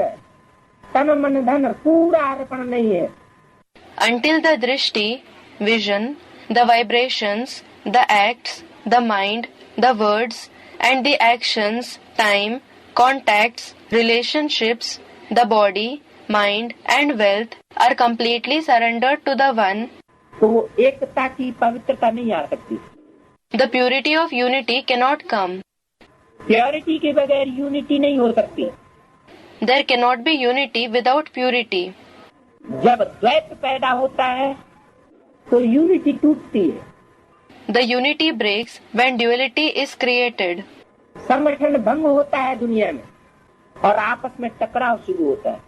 तन मन धन पूरा अर्पण नहीं है, Until the drishti, vision, the vibrations, the acts, the mind, the words, and the actions, time, contacts, relationships, the body, mind, and wealth are completely surrendered to the one, तो वो एकता की पवित्रता नहीं आ सकती। the purity of unity cannot come. Purity के बगैर unity नहीं हो सकती। There cannot be unity without purity. जब द्वैत पैदा होता है तो यूनिटी टूटती है। The unity breaks when duality is created. संगठन भंग होता है दुनिया में और आपस में टकराव शुरू होता है।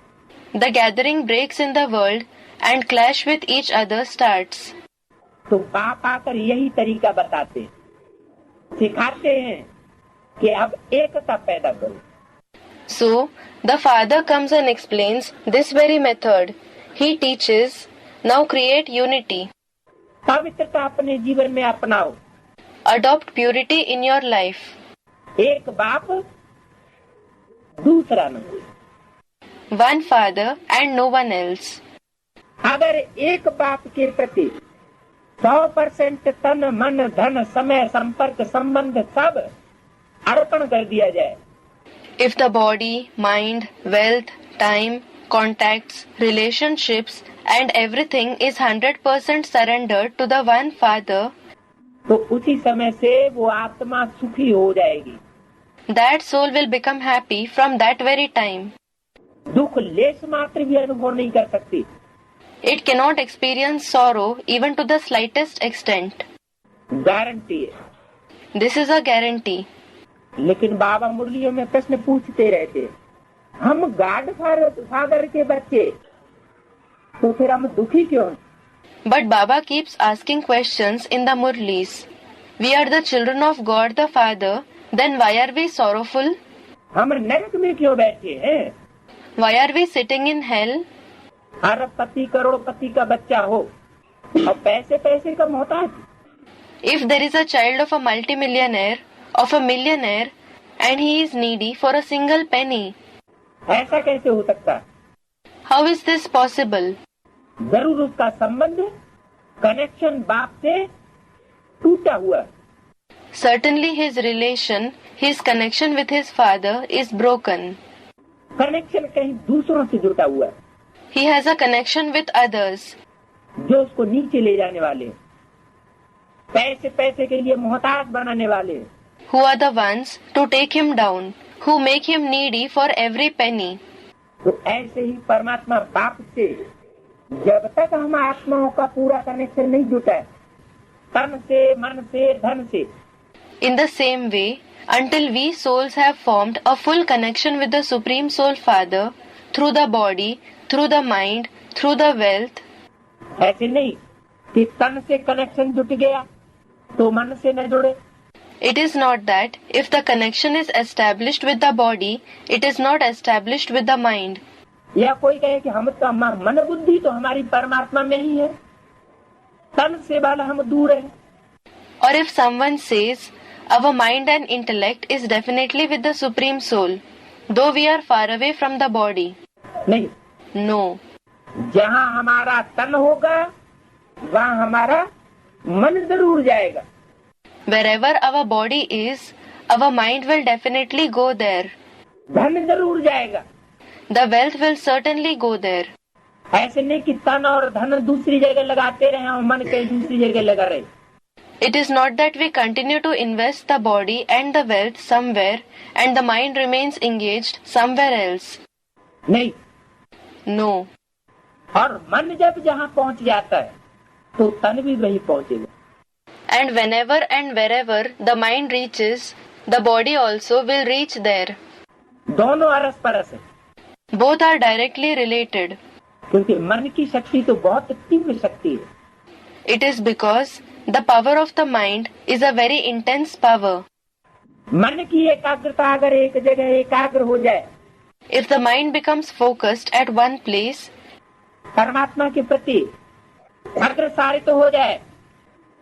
The gathering breaks in the world and clash with each other starts. तो बाप आकर यही तरीका बताते हैं, सिखाते हैं कि अब एकता पैदा करो। So, the father comes and explains this very method. He teaches, now create unity. पवित्रता अपने जीवन में अपनाओ। Adopt purity in your life. एक बाप दूसरा न कोई। one father and no one else. अगर एक बाप के प्रति 100% तन मन धन समय संपर्क संबंध सब अर्पण कर दिया जाए, If the body, mind, wealth, time, contacts, relationships and everything is 100% surrendered to the one father, तो उसी समय से वो आत्मा सुखी हो जाएगी। that soul will become happy from that very time. दुख लेस मात्र भी अनुभव नहीं कर सकती। It cannot experience sorrow even to the slightest extent. Guarantee है। This is a guarantee. लेकिन बाबा मुरलियों में प्रश्न पूछते रहते, हम गॉड फादर के बच्चे, तो फिर हम दुखी क्यों? But Baba keeps asking questions in the Murlis. We are the children of God the Father, then why are we sorrowful? हम नरक में क्यों बैठे हैं? Why are we sitting in hell? अरबपति करोड़पति का बच्चा हो और पैसे पैसे का मोहताज, If there is a child of a multimillionaire, of a millionaire, and he is needy for a single penny, ऐसा कैसे हो सकता? how is this possible? जरूर उसका संबंध कनेक्शन बाप से टूटा हुआ। Certainly his relation, his connection with his father is broken. Connection कहीं दूसरों से जुड़ा हुआ है, He has a connection with others, जो उसको नीचे ले जाने वाले, पैसे पैसे के लिए मोहताज बनाने वाले। who are the ones to take him down, who make him needy for every penny. तो ऐसे ही परमात्मा बाप से जब तक हम आत्माओं का पूरा कनेक्शन नहीं जुटा है, तन से मन से धन से, In the same way, until we souls have formed a full connection with the Supreme Soul Father, through the body, through the mind, through the wealth, ऐसे नहीं कि तन से कनेक्शन जुट गया तो मन से न जुड़े। it is not that if the connection is established with the body, it is not established with the mind. या कोई कहे कि हम तो मन बुद्धि तो हमारी परमात्मा में ही है, तन से वाला हम दूर है। Or if someone says, our mind and intellect is definitely with the Supreme Soul, though we are far away from the body. नहीं, No. जहाँ हमारा तन होगा वहाँ हमारा मन जरूर जाएगा। Wherever our body is, our mind will definitely go there. धन जरूर जाएगा। The wealth will certainly go there. ऐसे नहीं कि तन और धन दूसरी जगह लगाते रहे और मन कहीं दूसरी जगह लगा रहे। It is not that we continue to invest the body and the wealth somewhere and the mind remains engaged somewhere else. नहीं, No. और मन जब जहाँ पहुँच जाता है तो तन भी वहीं पहुँचेगा। And whenever and wherever the mind reaches, the body also will reach there. दोनों अरस परस है, Both are directly related. क्योंकि मन की शक्ति तो बहुत तीव्र शक्ति है। It is because the power of the mind is a very intense power. मन की एकाग्रता अगर एक जगह एकाग्र हो जाए, If the mind becomes focused at one place, परमात्मा के प्रति अग्रसारित हो जाए,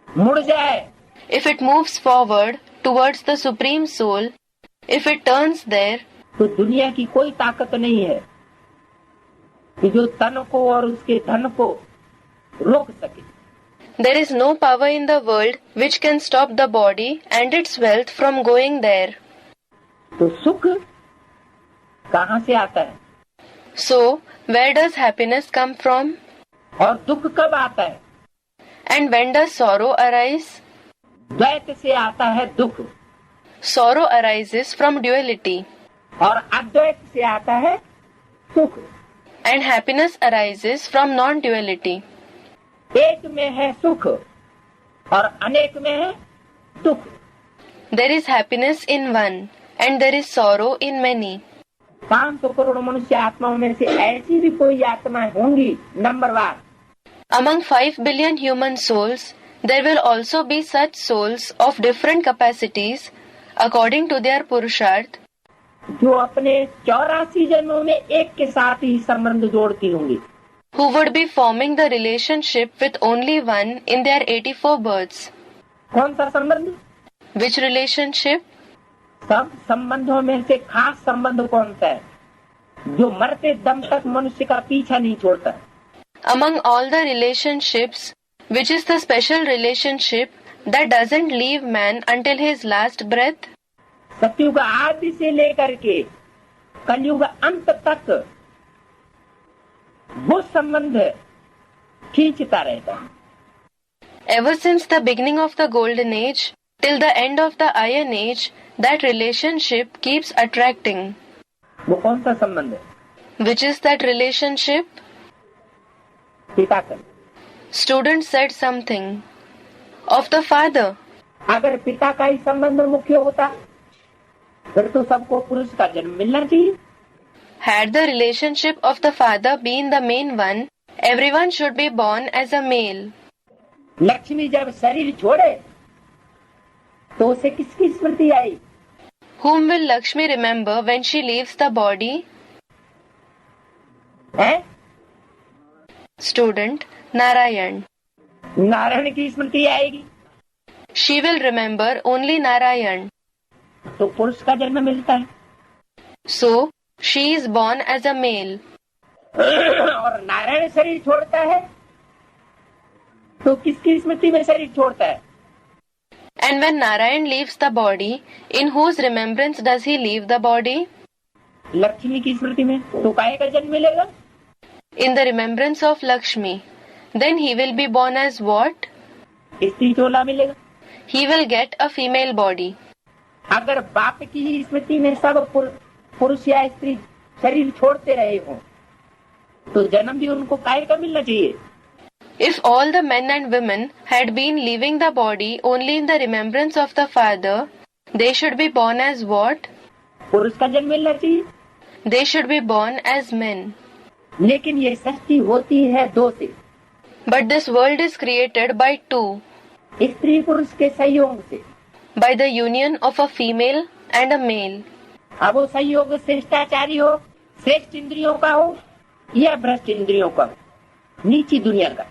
मुड़ जाए, if it moves forward towards the Supreme Soul, if it turns there, तो दुनिया की कोई ताकत नहीं है कि जो तन को और उसके धन को रोक सके। there is no power in the world which can stop the body and its wealth from going there. तो सुख कहाँ से आता है So, where does happiness come from? और दुख कब आता है? And when does sorrow arise? द्वैत से आता है दुख Sorrow arises from duality, और अद्वैत से आता है सुख। and happiness arises from non-duality. एक में है सुख और अनेक में है दुख। There is happiness in one, and there is sorrow in many. 500 crore मनुष्य आत्माओं में से ऐसी भी कोई आत्माएं होंगी नंबरवार, Among 5 billion human souls, there will also be such souls of different capacities according to their purusharth, जो अपने 84 जन्मों में एक के साथ ही संबंध जोड़ती होंगी। who would be forming the relationship with only one in their 84 births. कौन सा संबंध? Which relationship? सब संबंधों में से खास संबंध कौन सा है जो मरते दम तक मनुष्य का पीछा नहीं छोड़ता? Among all the relationships, which is the special relationship that doesn't leave man until his last breath? सतयुग आदि से लेकर के कलयुग अंत तक वो संबंध खींचता रहता है। Ever since the beginning of the golden age till the end of the iron age, that relationship keeps attracting. वो कौन सा संबंध है? Which is that relationship? पिता का। Student said something. Of the father. अगर पिता का ही संबंध मुख्य होता फिर तो सबको पुरुष का जन्म मिलना चाहिए। Had the relationship of the father been the main one, everyone should be born as a male. Lakshmi जब शरीर छोड़े तो उसे किसकी स्मृति आई? Whom will Lakshmi remember when she leaves the body? है? Student Narayan. नारायण की स्मृति आएगी। She will remember only Narayan. तो पुरुष का जन्म मिलता है। So, she is born as a male. और नारायण शरीर छोड़ता है तो किसकी स्मृति में शरीर छोड़ता है? And when Narayan leaves the body, in whose remembrance does he leave the body? Lakshmi की स्मृति में। तो काहे का जन्म मिलेगा? In the remembrance of Lakshmi. Then he will be born as what? स्त्री चोला मिलेगा। He will get a female body. अगर बाप की ही स्मृति में सब पुरुष या स्त्री शरीर छोड़ते रहे हो तो जन्म भी उनको काहे का मिलना चाहिए? If all the men and women had been leaving the body only in the remembrance of the father, they should be born as what? पुरुष का जन्म मिलना चाहिए। They should be born as men. लेकिन ये सृष्टि होती है दो से। But this world is created by two. स्त्री पुरुष के संयोग से। By the union of a female and a male. अब वो संयोग श्रेष्ठाचारी हो, श्रेष्ठ इंद्रियों का हो या भ्रष्ट इंद्रियों का हो, नीची दुनिया का।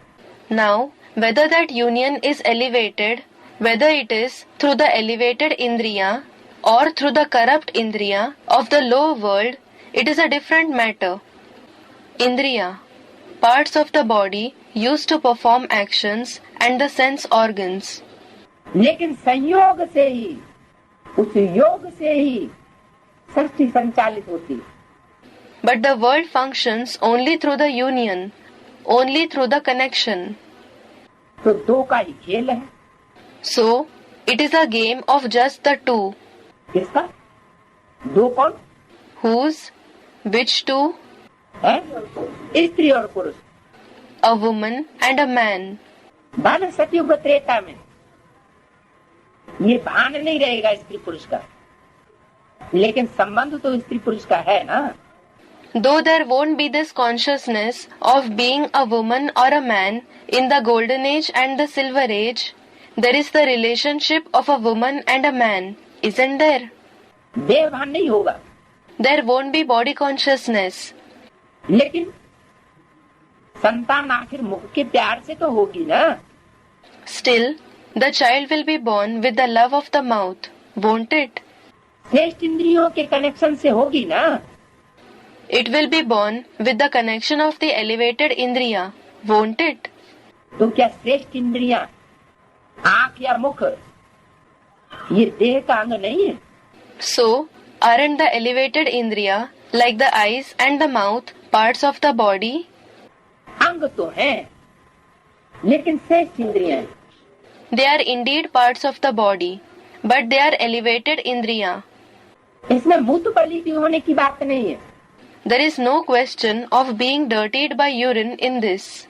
Now, whether that union is elevated, whether it is through the elevated indriya or through the corrupt indriya of the low world, it is a different matter. Indriya, parts of the body used to perform actions and the sense organs. लेकिन संयोग से ही, उस योग से ही सृष्टि संचालित होती है। But the world functions only through the union, only through the connection. तो दो का ही खेल है। So, it is a game of just the two. किसका? दो कौन? Whose? Which two? है? स्त्री और पुरुष। A woman and a man. भान सतयुग त्रेता में ये भान नहीं रहेगा स्त्री पुरुष का, लेकिन संबंध तो स्त्री पुरुष का है ना। Though there won't be this consciousness of being a woman or a man in the golden age and the silver age, there is the relationship of a woman and a man, isn't there? देह भान नहीं होगा, There won't be body consciousness. लेकिन संतान आखिर मुख के प्यार से तो होगी ना। Still, the child will be born with the love of the mouth, won't it? श्रेष्ठ इंद्रियों के कनेक्शन से होगी ना। It will be born with the connection of the elevated indriya, won't it? तो क्या श्रेष्ठ इंद्रियां आंख या मुख ये देह का अंग नहीं है? So, aren't the elevated indriya, like the eyes and the mouth, parts of the body? अंग तो है, लेकिन श्रेष्ठ इंद्रियां हैं। They are indeed parts of the body, but they are elevated indriya. इसमें मूत पलीत होने की बात नहीं है। There is no question of being dirtied by urine in this.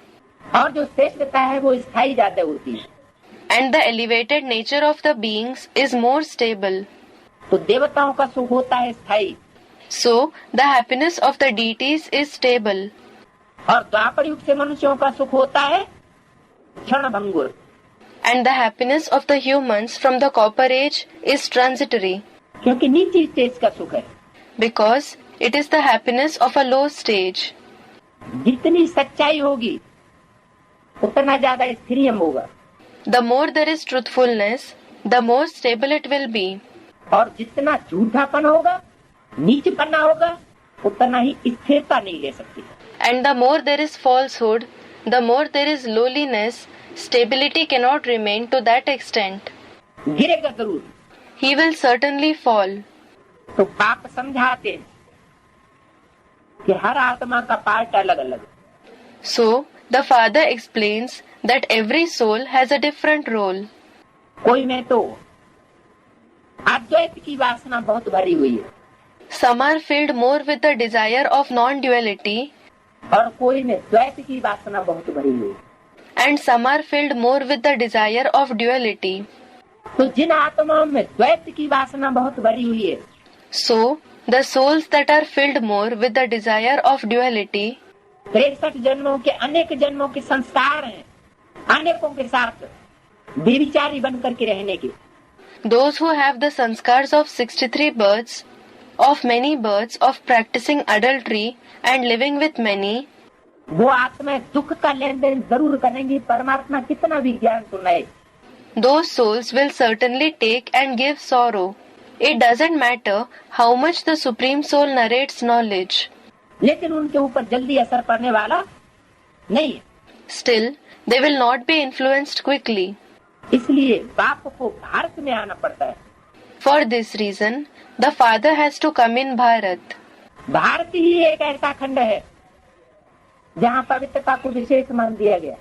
और जो श्रेष्ठता है वो स्थायी ज्यादा होती है। And the elevated nature of the beings is more stable. तो देवताओं का सुख होता है स्थायी, So, the happiness of the deities is stable. और द्वापर युग से मनुष्यों का सुख होता है क्षण भंगुर। And the happiness of the humans from the copper age is transitory. क्योंकि नीची स्टेज का सुख है। Because it is the happiness of a low stage. जितनी सच्चाई होगी उतना ज्यादा स्थिरियम होगा। The more there is truthfulness, the more stable it will be. और जितना झूठापन होगा, नीचपना होगा, उतना ही स्थिरता नहीं ले सकती। And the more there is falsehood, the more there is lowliness, stability cannot remain to that extent. गिरेगा जरूर। He will certainly fall. तो पाप समझाते हैं कि हर आत्मा का पार्ट अलग अलग है। So, the Father explains that every soul has a different role. कोई में तो अद्वैत की वासना बहुत भरी हुई है, Some are filled more with the desire of non-duality, और कोई में द्वैत की वासना बहुत भरी हुई है। and some are filled more with the desire of duality. तो जिन आत्माओं में द्वैत की वासना बहुत भरी हुई है, So, the souls that are filled more with the desire of duality, 63 जन्मों के अनेक जन्मों के संस्कार हैं, अनेकों के साथ बेविचारी बन करके रहने के। those who have the sanskars of 63 births, of many births of practicing adultery and living with many, वो आत्माएं दुख का लेन देन जरूर करेंगी, परमात्मा कितना भी ज्ञान सुनाए। those souls will certainly take and give sorrow. It doesn't matter how much the Supreme Soul narrates knowledge. लेकिन उनके ऊपर जल्दी असर पड़ने वाला नहीं है। Still, they will not be influenced quickly. इसलिए बाप को भारत में आना पड़ता है। For this reason, the Father has to come in Bharat. Bharat ही एक ऐसा खंड है जहाँ पवित्रता को विशेष मान दिया गया,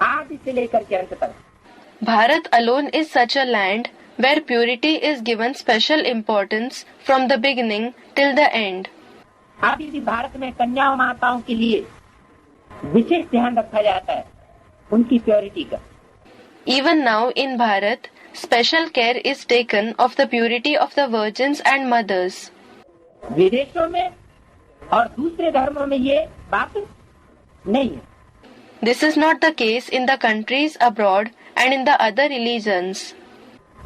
आदि से लेकर के अंत तक। Bharat alone is such a land where purity is given special importance from the beginning till the end. अभी भी भारत में कन्याओं माताओं के लिए विशेष ध्यान रखा जाता है उनकी प्योरिटी का। Even now in Bharat, special care is taken of the purity of the virgins and mothers. विदेशों में और दूसरे धर्मों में ये बात नहीं है। This is not the case in the countries abroad and in the other religions.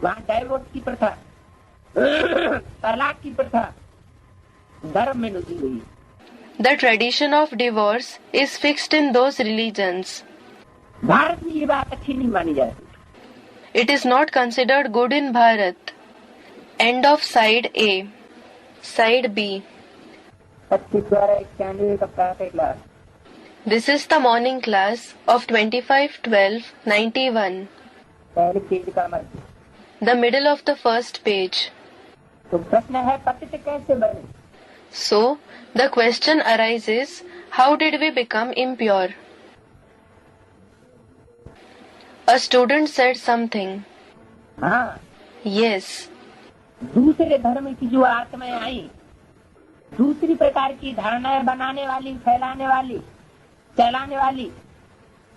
वहाँ डाइवोर्स की प्रथा, तलाक की प्रथा धर्म में लगी हुई है। The tradition of divorce is fixed in those religions. Bharat में ये बात अच्छी नहीं मानी जाती। It is not considered good in Bharat. End of Side A. Side B. 25/91 का प्रातः class. This is the morning class of 25/12/91. पहले पेज का मर्ज। The middle of the first page. तो प्रश्न है पतित कैसे बने? So, the question arises, how did we become impure? A student said something. हाँ, Yes. दूसरे धर्म की जो आत्माएं आई, दूसरी प्रकार की धारणाएं बनाने वाली, फैलाने वाली, चलाने वाली,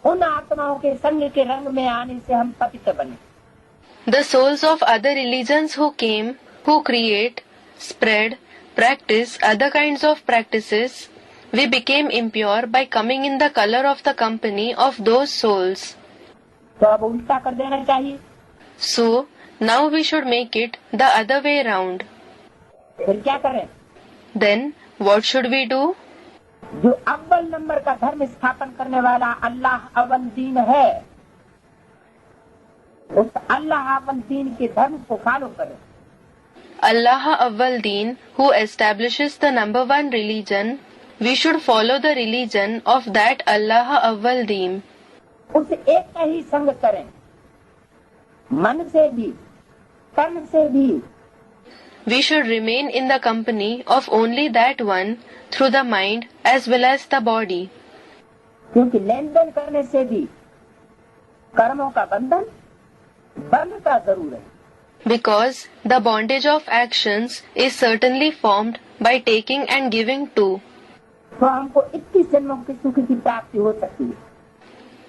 उन आत्माओं के संग के रंग में आने से हम पतित बने। The souls of other religions who came, who create, spread, practice other kinds of practices, we became impure by coming in the color of the company of those souls. तो अब उल्टा कर देना चाहिए। So, now we should make it the other way round. फिर क्या करें? Then, what should we do? जो अव्वल नंबर का धर्म स्थापन करने वाला अल्लाह अव्वल दीन है, उस अल्लाह अव्वल दीन के धर्म को फॉलो करें। Allah Awwal Deen, who establishes the number one religion, we should follow the religion of that Allah Awwal Deen. उस एक का ही संग करें, मन से भी, तन से भी। We should remain in the company of only that one through the mind as well as the body. क्योंकि लेन देन करने से भी कर्मों का बंधन बनता जरूर है। Because the bondage of actions is certainly formed by taking and giving too. तो हमको 21 जन्मों के सुख की प्राप्ति हो सकती है।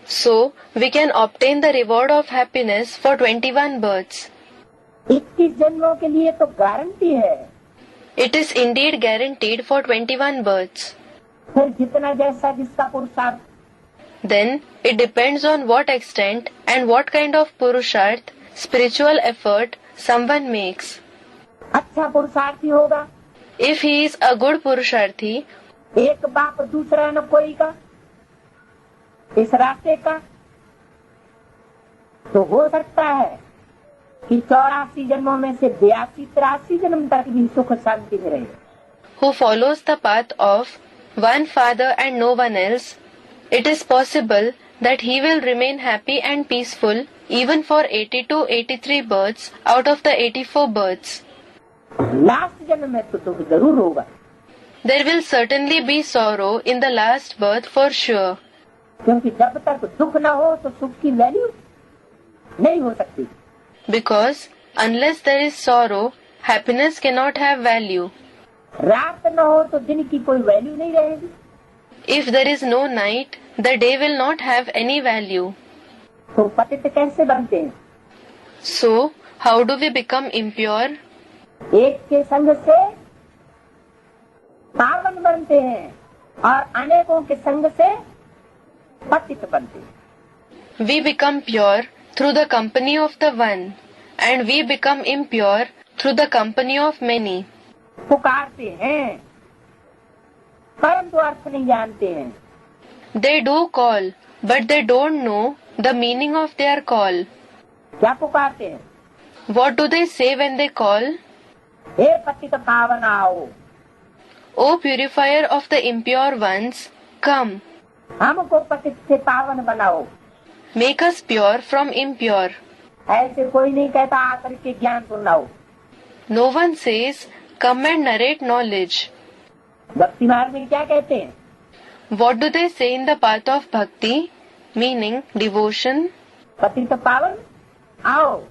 So, we can obtain the reward of happiness for 21 births. 21 जन्मों के लिए तो गारंटी है। It is indeed guaranteed for 21 births. फिर जितना जैसा जिसका पुरुषार्थ, Then, it depends on what extent and what kind of purusharth, spiritual effort, someone makes. अच्छा पुरुषार्थी होगा, If he is a good purusharthi, एक बाप दूसरा न कोई का, इस रास्ते का, तो हो सकता है कि 84 जन्मों में से 82-83 जन्म तक भी सुख शांति में रहे। who follows the path of one Father and no one else, it is possible that he will remain happy and peaceful even for 80-83 births out of the 84 births. Last जन्म में तो दुख जरूर होगा, There will certainly be sorrow in the last birth for sure, क्योंकि जब तक दुख न हो तो सुख की वैल्यू नहीं हो सकती। because unless there is sorrow, happiness cannot have value. रात न हो तो दिन की कोई वैल्यू नहीं रहेगी। If there is no night, the day will not have any value. तो पतित कैसे बनते हैं? So, how do we become impure? एक के संग से पावन बनते हैं और अनेकों के संग से पतित बनते हैं। We become pure through the company of the one, and we become impure through the company of many. पुकारते हैं परंतु अर्थ नहीं जानते हैं। They do call, but they don't know the meaning of their call. क्या पुकारते हैं? What do they say when they call? हे पतित पावन आओ, O purifier of the impure ones, come, हमको पतित से पावन बनाओ। make us pure from impure. ऐसे कोई नहीं कहता आकर के ज्ञान सुनाओ। No one says, come and narrate knowledge. भक्ति मार्ग में क्या कहते हैं? What do they say in the path of bhakti, meaning devotion? पतित पावन आओ।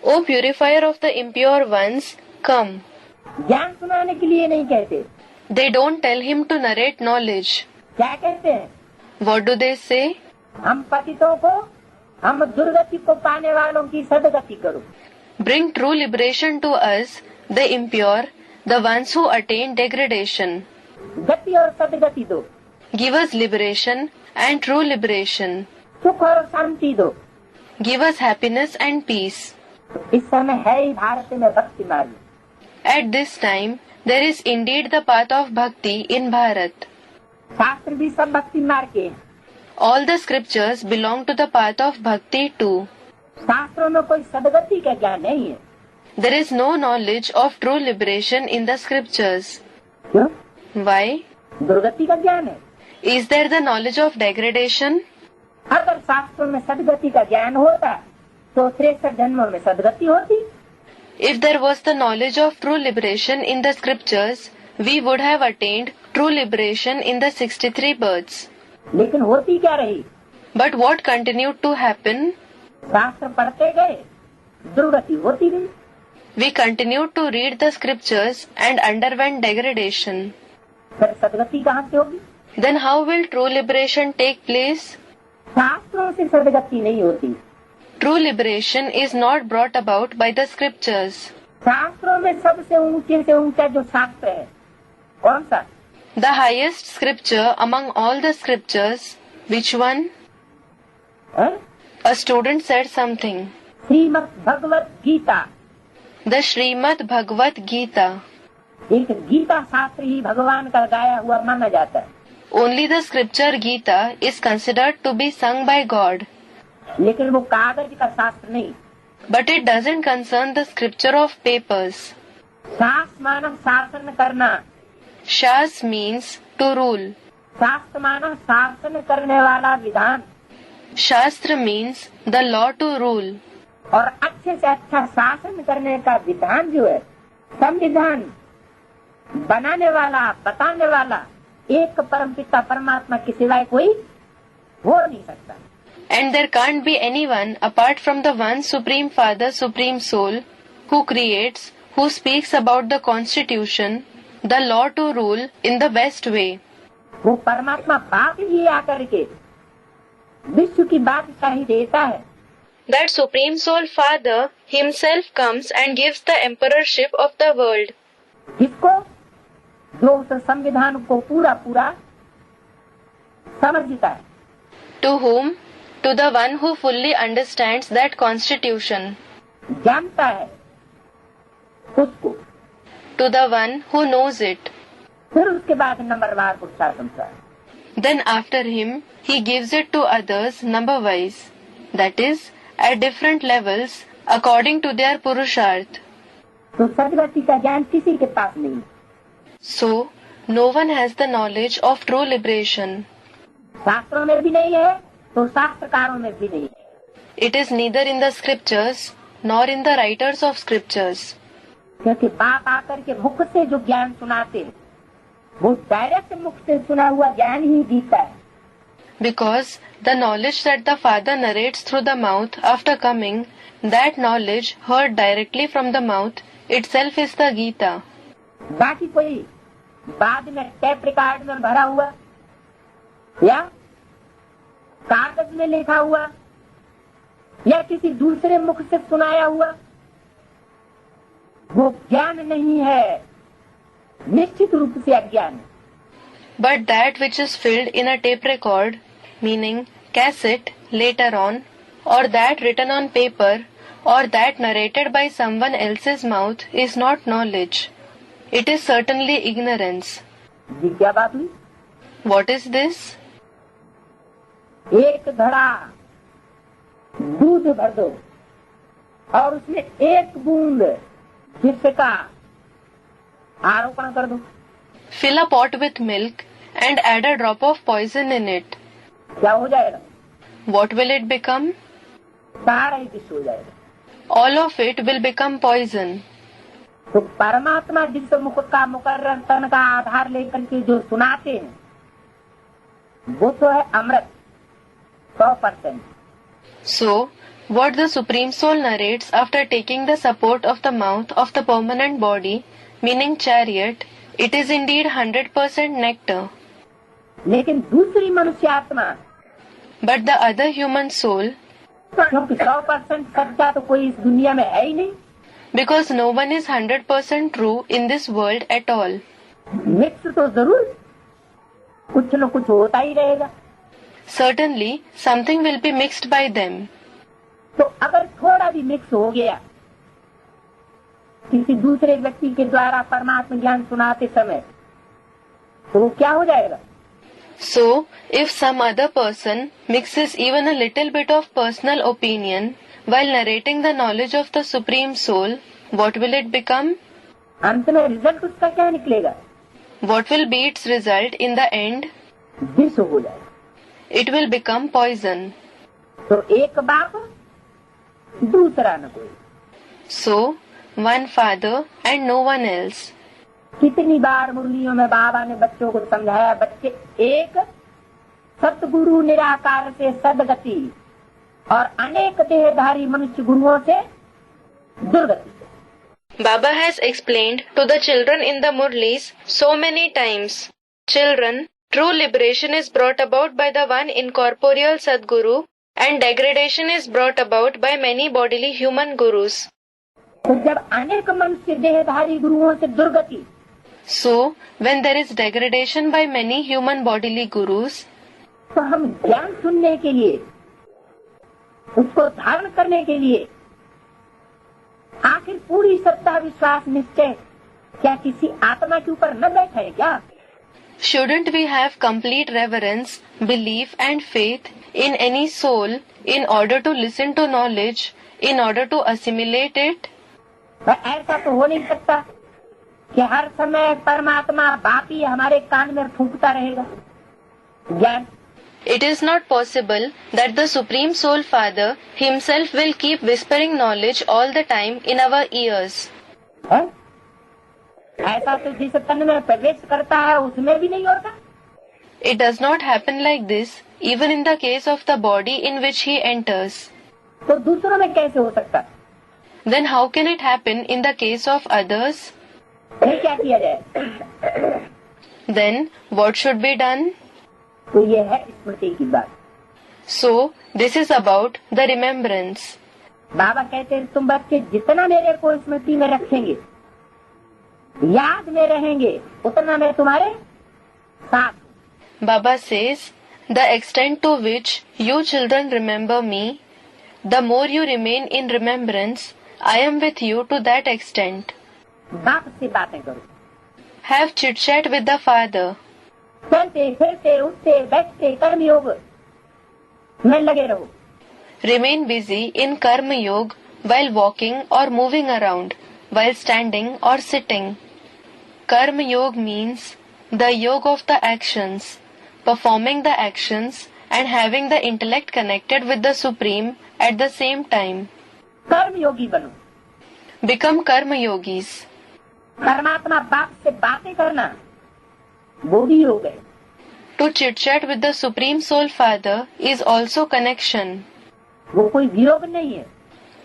O purifier of the impure ones, come. ज्ञान सुनाने के लिए नहीं कहते। They don't tell him to narrate knowledge. क्या कहते हैं? What do they say? हम पतितों को, हम दुर्गति को पाने वालों की सदगति करो। Bring true liberation to us, the impure, the ones who attain degradation. गति और सदगति दो, Give us liberation and true liberation. सुख और शांति दो। Give us happiness and peace. इस समय है ही भारत में भक्ति मार्ग। At this time, there is indeed the path of bhakti in Bharat. शास्त्र भी सब भक्ति मार्ग के हैं। All the scriptures belong to the path of bhakti too. शास्त्रों में कोई सदगति का ज्ञान नहीं है। There is no knowledge of true liberation in the scriptures. क्यों? Why? दुर्गति का ज्ञान है। Is there the knowledge of degradation? अगर शास्त्रों में सदगति का ज्ञान होता तो 63 जन्मों में सदगति होती। If there was the knowledge of true liberation in the scriptures, we would have attained true liberation in the 63 births. लेकिन होती क्या रही? But what continued to happen? शास्त्र पढ़ते गए, दुर्गति होती गई। We continued to read the scriptures and underwent degradation. फिर सदगति कहाँ से होगी? Then how will true liberation take place? शास्त्रों से सदगति नहीं होती। True liberation is not brought about by the scriptures. शास्त्रों में सबसे ऊंचे से ऊंचा जो शास्त्र है कौन सा? The highest scripture among all the scriptures, which one? है? A student said something. Shrimad Bhagavad Gita. The Srimad Bhagavad Gita. एक गीता शास्त्र ही भगवान का गाया हुआ माना जाता है। Only the scripture Gita is considered to be sung by God. लेकिन वो कागज का शास्त्र नहीं। But it doesn't concern the scripture of papers. शास्त्र मानव शासन करना। Shas means to rule. शास्त्र मानव शासन करने वाला विधान। Shastra means the law to rule. और अच्छे से अच्छा शासन करने का विधान जो है, संविधान बनाने वाला, बताने वाला एक परमपिता परमात्मा के सिवाय कोई हो नहीं सकता। And there can't be anyone apart from the one Supreme Father, Supreme Soul, who creates, who speaks about the Constitution, the law to rule in the best way. वो परमात्मा बात ही आकर के विश्व की बात कही देता है। That Supreme Soul Father himself comes and gives the emperorship of the world. जिसको जो उस संविधान को पूरा पूरा समझता है। To whom? To the one who fully understands that Constitution. जानता है उसको। To the one who knows it. फिर उसके बाद नंबरवार पुरुषार्थम है। Then after him, he gives it to others number-wise. That is, at different levels, according to their purusharth. तो सदगति का ज्ञान किसी के पास नहीं। So, no one has the knowledge of true liberation. शास्त्रों में भी नहीं है तो शास्त्रकारों में भी नहीं है। It is neither in the scriptures nor in the writers of scriptures. क्योंकि बाप आकर के मुख से जो ज्ञान सुनाते हैं वो डायरेक्ट मुख से सुना हुआ ज्ञान ही गीता है। Because the knowledge that the Father narrates through the mouth after coming, that knowledge heard directly from the mouth itself is the Gita. बाकी कोई बाद में टेप रिकॉर्ड में भरा हुआ या कागज में लिखा हुआ या किसी दूसरे मुख से सुनाया हुआ वो ज्ञान नहीं है, निश्चित रूप से अज्ञान है। But that which is filled in a tape record, meaning cassette later on, or that written on paper, or that narrated by someone else's mouth is not knowledge. It is certainly ignorance. जी क्या बात हुई? What is this? एक घड़ा दूध भर दो और उसमें एक बूंद जिसका आरोपण कर दो। Fill a pot with milk and add a drop of poison in it. क्या हो जाएगा? What will it become? सारा ही विष हो जाएगा। All of it will become poison. तो परमात्मा जिस मुख का मुकर्रर तन का आधार लेकर के जो सुनाते हैं वो तो है अमृत 100%। So, what the Supreme Soul narrates after taking the support of the mouth of the permanent body, meaning chariot, it is indeed 100% nectar. लेकिन दूसरी मनुष्य आत्मा But the other human soul, क्योंकि 100% सच्चा तो कोई इस दुनिया में है ही नहीं, because no one is 100% true in this world at all. Mix तो जरूर कुछ न कुछ होता ही रहेगा। Certainly, something will be mixed by them. तो अगर थोड़ा भी मिक्स हो गया किसी दूसरे व्यक्ति के द्वारा परमात्मा ज्ञान सुनाते समय तो वो क्या हो जाएगा? So, if some other person mixes even a little bit of personal opinion while narrating the knowledge of the Supreme Soul, what will it become? अंत में रिजल्ट उसका क्या निकलेगा? What will be its result in the end? विष हो जाएगा। It will become poison. तो एक बाप दूसरा न कोई। So, one father and no one else. कितनी बार मुरलियों में बाबा ने बच्चों को समझाया, बच्चे एक सतगुरु निराकार से सदगति और अनेक देहधारी मनुष्य गुरुओं से दुर्गति। Baba has explained to the children in the Murlis so many times. Children, true liberation is brought about by the one incorporeal Sadguru and degradation is brought about by many bodily human gurus. तो जब अनेक मनुष्य देहधारी गुरुओं से दुर्गति, So, when there is degradation by many human bodily gurus, तो हम ज्ञान सुनने के लिए, उसको धारण करने के लिए आखिर पूरी श्रद्धा विश्वास निश्चय क्या किसी आत्मा के ऊपर न बैठे क्या? shouldn't we have complete reverence, belief and faith in any soul in order to listen to knowledge, in order to assimilate it? ऐसा तो हो नहीं सकता कि हर समय परमात्मा बाप ही हमारे कान में फूंकता रहेगा ज्ञान। It is not possible that the Supreme Soul Father himself will keep whispering knowledge all the time in our ears. है? ऐसा तो जिस तन में प्रवेश करता है उसमें भी नहीं होता। It does not happen like this even in the case of the body in which he enters. तो दूसरों में कैसे हो सकता? Then how can it happen in the case of others? फिर क्या किया जाए? Then what should be done? तो ये है स्मृति की बात। So, this is about the remembrance. बाबा कहते हैं तुम बच्चे जितना मेरे को स्मृति में रखेंगे, याद में रहेंगे, उतना मैं तुम्हारे साथ। Baba says, the extent to which you children remember me, the more you remain in remembrance, I am with you to that extent. बाप से बातें करो, Have chit-chat with the Father. चलते फिरते उठते बैठते कर्म योग में लगे रहो। Remain busy in Karma Yoga, while walking or moving around, while standing or sitting. Karma Yoga means the yoga of the actions, performing the actions and having the intellect connected with the Supreme at the same time. कर्म योगी बनो। Become Karma Yogis. परमात्मा बाप से बातें करना वो भी योग है। To chit-chat with the Supreme Soul Father is also connection. वो कोई वियोग नहीं है।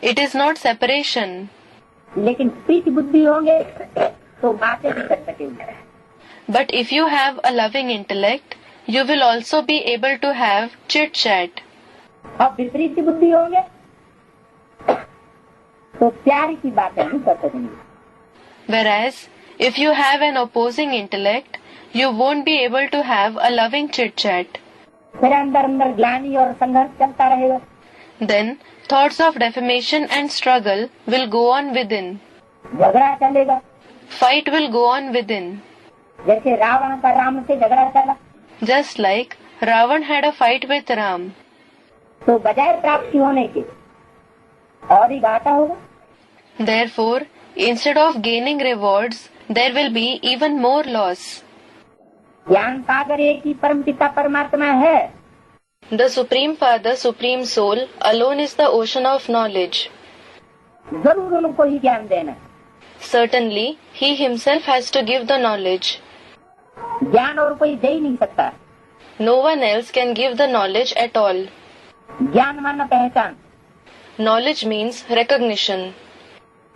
It is not separation. लेकिन प्रीति बुद्धि होंगे तो बातें भी कर सकेंगे। But if you have a loving intellect, you will also be able to have chit-chat. और विपरीत बुद्धि होंगे तो प्यार की बातें नहीं कर सकेंगे। Whereas, if you have an opposing intellect, you won't be able to have a loving chit-chat. फिर अंदर अंदर ग्लानि और संघर्ष चलता रहेगा। Then, thoughts of defamation and struggle will go on within. झगड़ा चलेगा। Fight will go on within. जैसे रावण का राम से झगड़ा चला Just like Ravan had a fight with Ram. तो बजाय प्राप्ति होने के और ही घाटा होगा। Therefore, instead of gaining rewards, there will be even more loss. ज्ञान सागर एक ही परम पिता परमात्मा है। The Supreme Father, Supreme Soul, alone is the ocean of knowledge. जरूर उनको ही ज्ञान देना। Certainly, He Himself has to give the knowledge. ज्ञान और कोई दे ही नहीं सकता। No one else can give the knowledge at all. ज्ञान माना पहचान। Knowledge means recognition.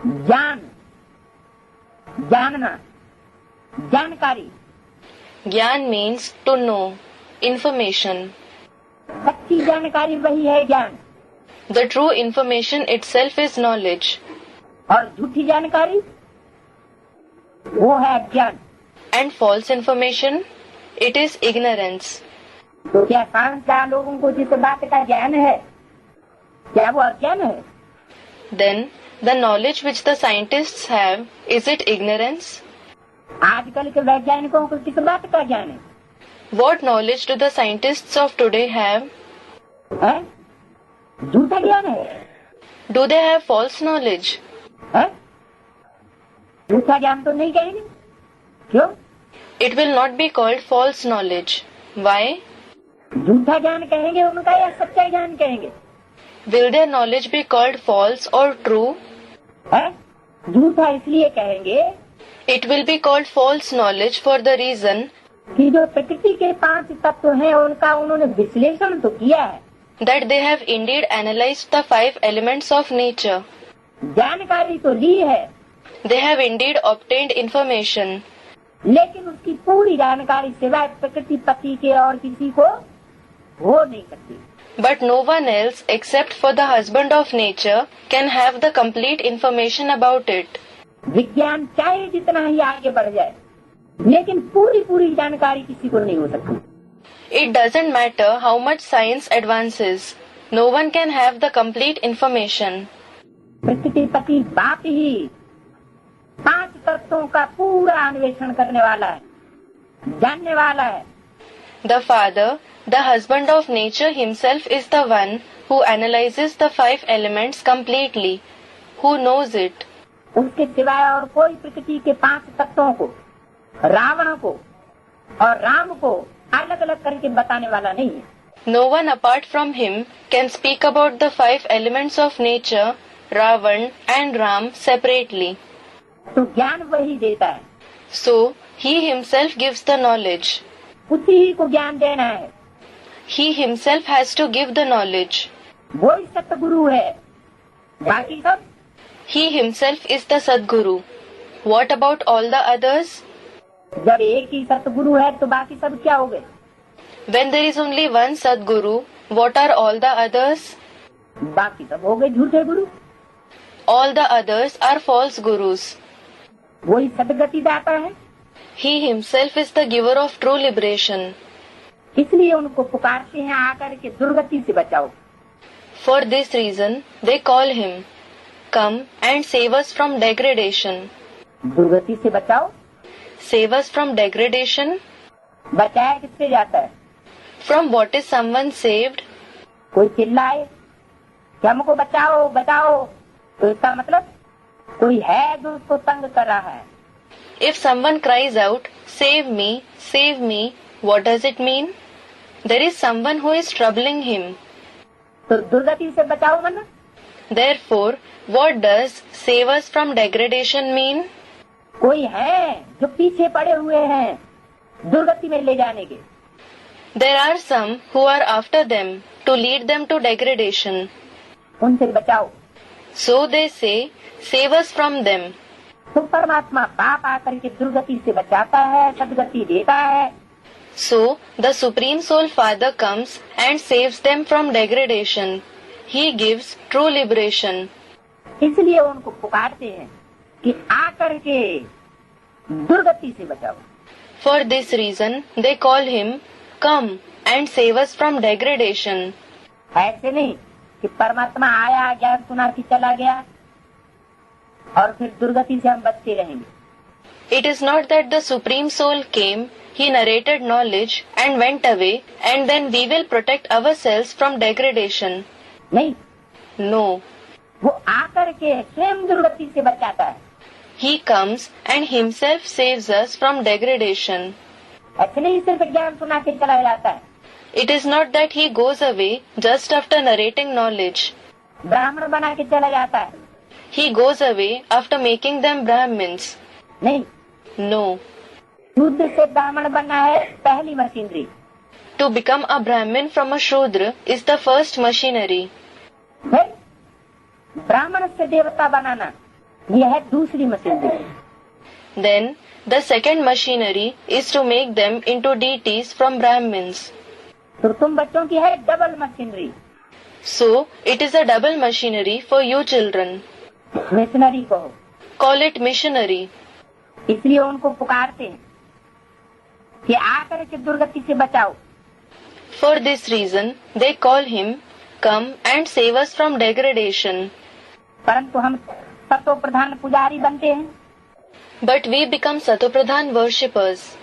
ज्ञान जानना जानकारी। Gyan means to know, information. सच्ची जानकारी वही है ज्ञान। The true information itself is knowledge. और झूठी जानकारी वो है अज्ञान। And false information, it is ignorance. तो क्या साइंसदान लोगों को जिस बात का ज्ञान है क्या वो अज्ञान है? Then, the knowledge which the scientists have, is it ignorance? आजकल के वैज्ञानिकों को किस बात का ज्ञान है? What knowledge do the scientists of today have? हैं? झूठा ज्ञान है। Do they have false knowledge? हैं? झूठा ज्ञान तो नहीं कहेंगे। क्यों? It will not be called false knowledge. Why? झूठा ज्ञान कहेंगे उनका या सच्चा ज्ञान कहेंगे? Will their knowledge be called false or true? हैं? झूठा इसलिए कहेंगे It will be called false knowledge for the reason कि जो प्रकृति के 5 तत्व हैं उनका उन्होंने विश्लेषण तो किया है। that they have indeed analyzed the 5 elements of nature. जानकारी तो ली है They have indeed obtained information, लेकिन उसकी पूरी जानकारी सिवाय प्रकृति पति के और किसी को हो नहीं सकती। but no one else except for the husband of nature can have the complete information about it. विज्ञान चाहे जितना ही आगे बढ़ जाए लेकिन पूरी जानकारी किसी को नहीं हो सकती। It doesn't matter how much science advances, no one can have the complete information. प्रकृति पति बाप ही 5 तत्वों का पूरा अन्वेषण करने वाला है, जानने वाला है। The father, the husband of nature himself is the one who analyzes the 5 elements completely, who knows it. उसके सिवाय और कोई प्रकृति के 5 तत्वों को रावण को और राम को अलग अलग करके बताने वाला नहीं है। No one apart from him can speak about the 5 elements of nature, Ravan and Ram separately. तो ज्ञान वही देता है, So, he himself gives the knowledge. उसी ही को ज्ञान देना है। He himself has to give the knowledge. वही सतगुरु है, बाकी सब He himself is the Sadguru. What about all the others? जब एक ही सतगुरु है तो बाकी सब क्या हो गए? When there is only one Sadguru, what are all the others? बाकी सब हो गए झूठे गुरु। All the others are false gurus. वही सदगति दाता है, He himself is the giver of true liberation. इसलिए उनको पुकारते हैं आकर के दुर्गति से बचाओ। For this reason, they call him, Come and save us from degradation. दुर्गति से बचाओ, Save us from degradation? बचाया किससे जाता है? From what is someone saved? कोई चिल्लाए कि हमको बचाओ बचाओ, तो इसका मतलब कोई है जो उसको तंग कर रहा है। If someone cries out, save me, what does it mean? There is someone who is troubling him. तो दुर्गति से बचाओ मना। Therefore, what does save us from degradation mean? कोई है जो पीछे पड़े हुए हैं दुर्गति में ले जाने के। There are some who are after them to lead them to degradation. उनसे बचाओ। So they say, save us from them. तो परमात्मा बाप आकर के दुर्गति से बचाता है, सदगति देता है। So the Supreme Soul Father comes and saves them from degradation. He gives true liberation. इसलिए उनको पुकारते हैं कि आकर के दुर्गति से बचाओ। For this reason, they call him, come and save us from degradation. ऐसे नहीं कि परमात्मा आया, ज्ञान सुना के चला गया और फिर दुर्गति से हम बचते रहेंगे। It is not that the Supreme Soul came, he narrated knowledge and went away, and then we will protect ourselves from degradation. नहीं, No. वो आकर के स्वयं दुर्गति से बचाता है। He comes and himself saves us from degradation. ऐसे नहीं सिर्फ ज्ञान सुना के चला जाता है। It is not that he goes away just after narrating knowledge. ब्राह्मण बना के चला जाता है। He goes away after making them Brahmins. नहीं, No. शूद्र से ब्राह्मण बनना है पहली machinery. To become a Brahmin from a Shudra is the first machinery. फिर ब्राह्मण से देवता बनाना यह है दूसरी machinery. Then the second machinery is to make them into deities from Brahmins. तो तुम बच्चों की है double machinery. So it is a double machinery for you children. Missionary को Call it missionary. इसलिए उनको पुकारते हैं कि आकर के दुर्गति से बचाओ। For this reason, they call him, come and save us from degradation. परंतु हम सतो प्रधान पुजारी बनते हैं। But we become Satopradhan worshippers.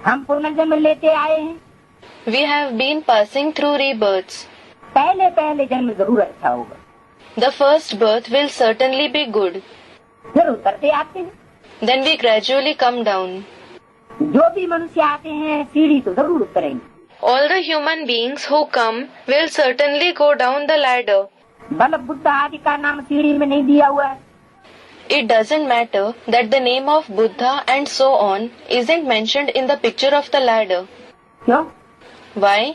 हम पुनर्जन्म लेते आए हैं। We have been passing through rebirths. पहले पहले जन्म जरूर अच्छा होगा, The first birth will certainly be good. फिर उतरते आते हैं। Then we gradually come down. जो भी मनुष्य आते हैं सीढ़ी तो जरूर उतरेंगे। All the human beings who come will certainly go down the ladder. बल बुद्ध आदि का नाम सीढ़ी में नहीं दिया हुआ है। It doesn't matter that the name of Buddha and so on isn't mentioned in the picture of the ladder. क्यों? Why?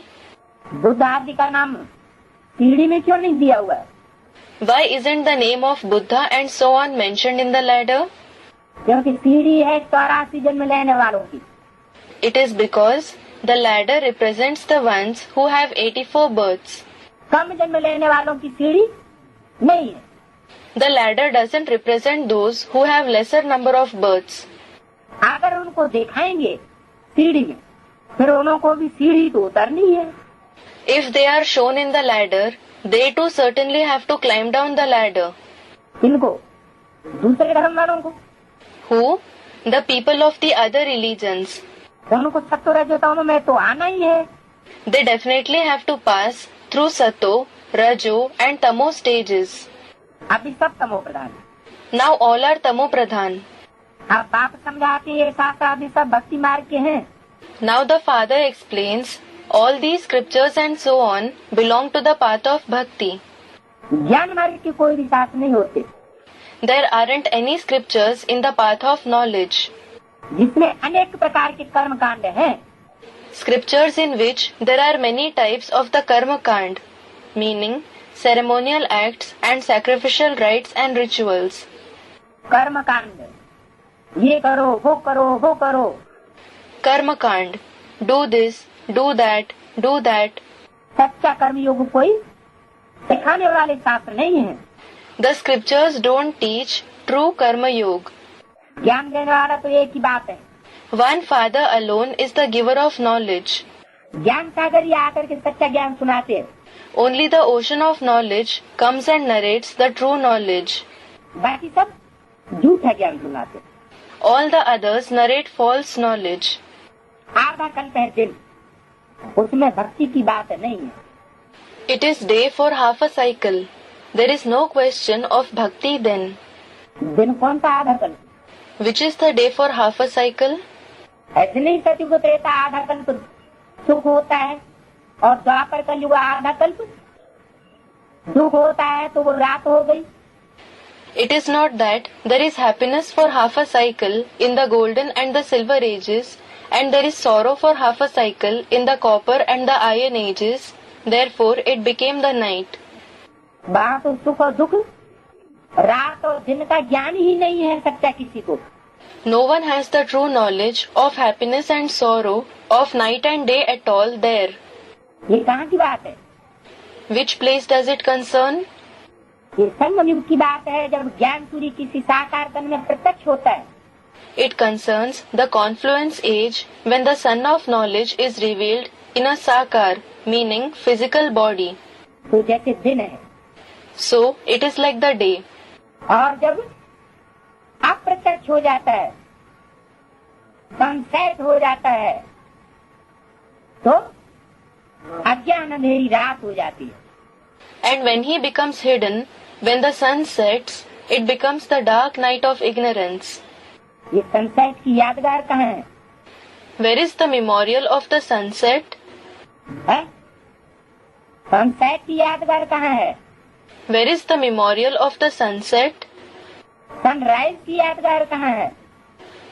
बुद्ध आदि का नाम सीढ़ी में क्यों नहीं दिया हुआ है? Why isn't the name of Buddha and so on mentioned in the ladder? क्योंकि सीढ़ी है 84 जन्म लेने वालों की। It is because the ladder represents the ones who have 84 births. कम जन्म लेने वालों की सीढ़ी नहीं है। The ladder doesn't represent those who have lesser number of births. अगर उनको दिखाएंगे सीढ़ी में, फिर उनको भी सीढ़ी तो उतरनी है। If they are shown in the ladder, they too certainly have to climb down the ladder. इनको दूसरे धर्म वालों को, Who? The people of the other religions. उनको सत्व रजोतमो में तो आना ही है। They definitely have to pass through Sato, Rajo and Tamo stages. अभी सब तमो प्रधान है। Now all are Tamo Pradhan. अब बाप समझाते हैं शास्त्र अभी सब भक्ति मार्ग के हैं। Now the father explains all these scriptures and so on belong to the path of bhakti. ज्ञान मार्ग के कोई भी शास्त्र नहीं होते There aren't any scriptures in the path of knowledge. जिसमें अनेक प्रकार के कर्म कांड हैं। Scriptures in which there are many types of the karma kand, meaning ceremonial acts and sacrificial rites and rituals. कर्म कांड ये करो वो करो वो करो। Karma kand, do this, do that, do that. सच्चा कर्म योग कोई सिखाने वाले शास्त्र नहीं है। The scriptures don't teach true karma yoga. ज्ञान देने वाला तो एक ही बात है। One father alone is the giver of knowledge. ज्ञान सागर ये आकर के सच्चा ज्ञान सुनाते हैं। Only the ocean of knowledge comes and narrates the true knowledge. बाकी सब झूठा ज्ञान सुनाते हैं। All the others narrate false knowledge. आधा कल्प है दिन, उसमें भक्ति की बात नहीं है। It is day for half a cycle. There is no question of bhakti then. दिन कौन सा आधा कल्प? Which is the day for half a cycle? ऐसे नहीं सतयुग त्रेता आधा कल्प सुख होता है और द्वापर कलयुग आधा कल्प दुख होता है, तो वो रात हो गई। It is not that there is happiness for half a cycle in the golden and the silver ages, and there is sorrow for half a cycle in the copper and the iron ages. Therefore, it became the night. वहाँ तो सुख और दुख, रात और दिन का ज्ञान ही नहीं है सच्चा किसी को। No one has the true knowledge of happiness and sorrow, of night and day at all there. ये कहाँ की बात है? Which place does it concern? ये संगम युग की बात है, जब ज्ञान सूर्य किसी साकार तन में प्रत्यक्ष होता है। It concerns the confluence age when the sun of knowledge is revealed in a sakar, meaning physical body. तो जैसे दिन है, So, it is like the day. और जब अप्रत्यक्ष हो जाता है, सनसेट हो जाता है, तो अज्ञान अंधेरी रात हो जाती है। And when he becomes hidden, when the sun sets, it becomes the dark night of ignorance. ये सनसेट की यादगार कहाँ है? Where is the memorial of the sunset? है? सनसेट की यादगार कहाँ है? Where is the memorial of the sunset? Sunrise की यादगार कहाँ है?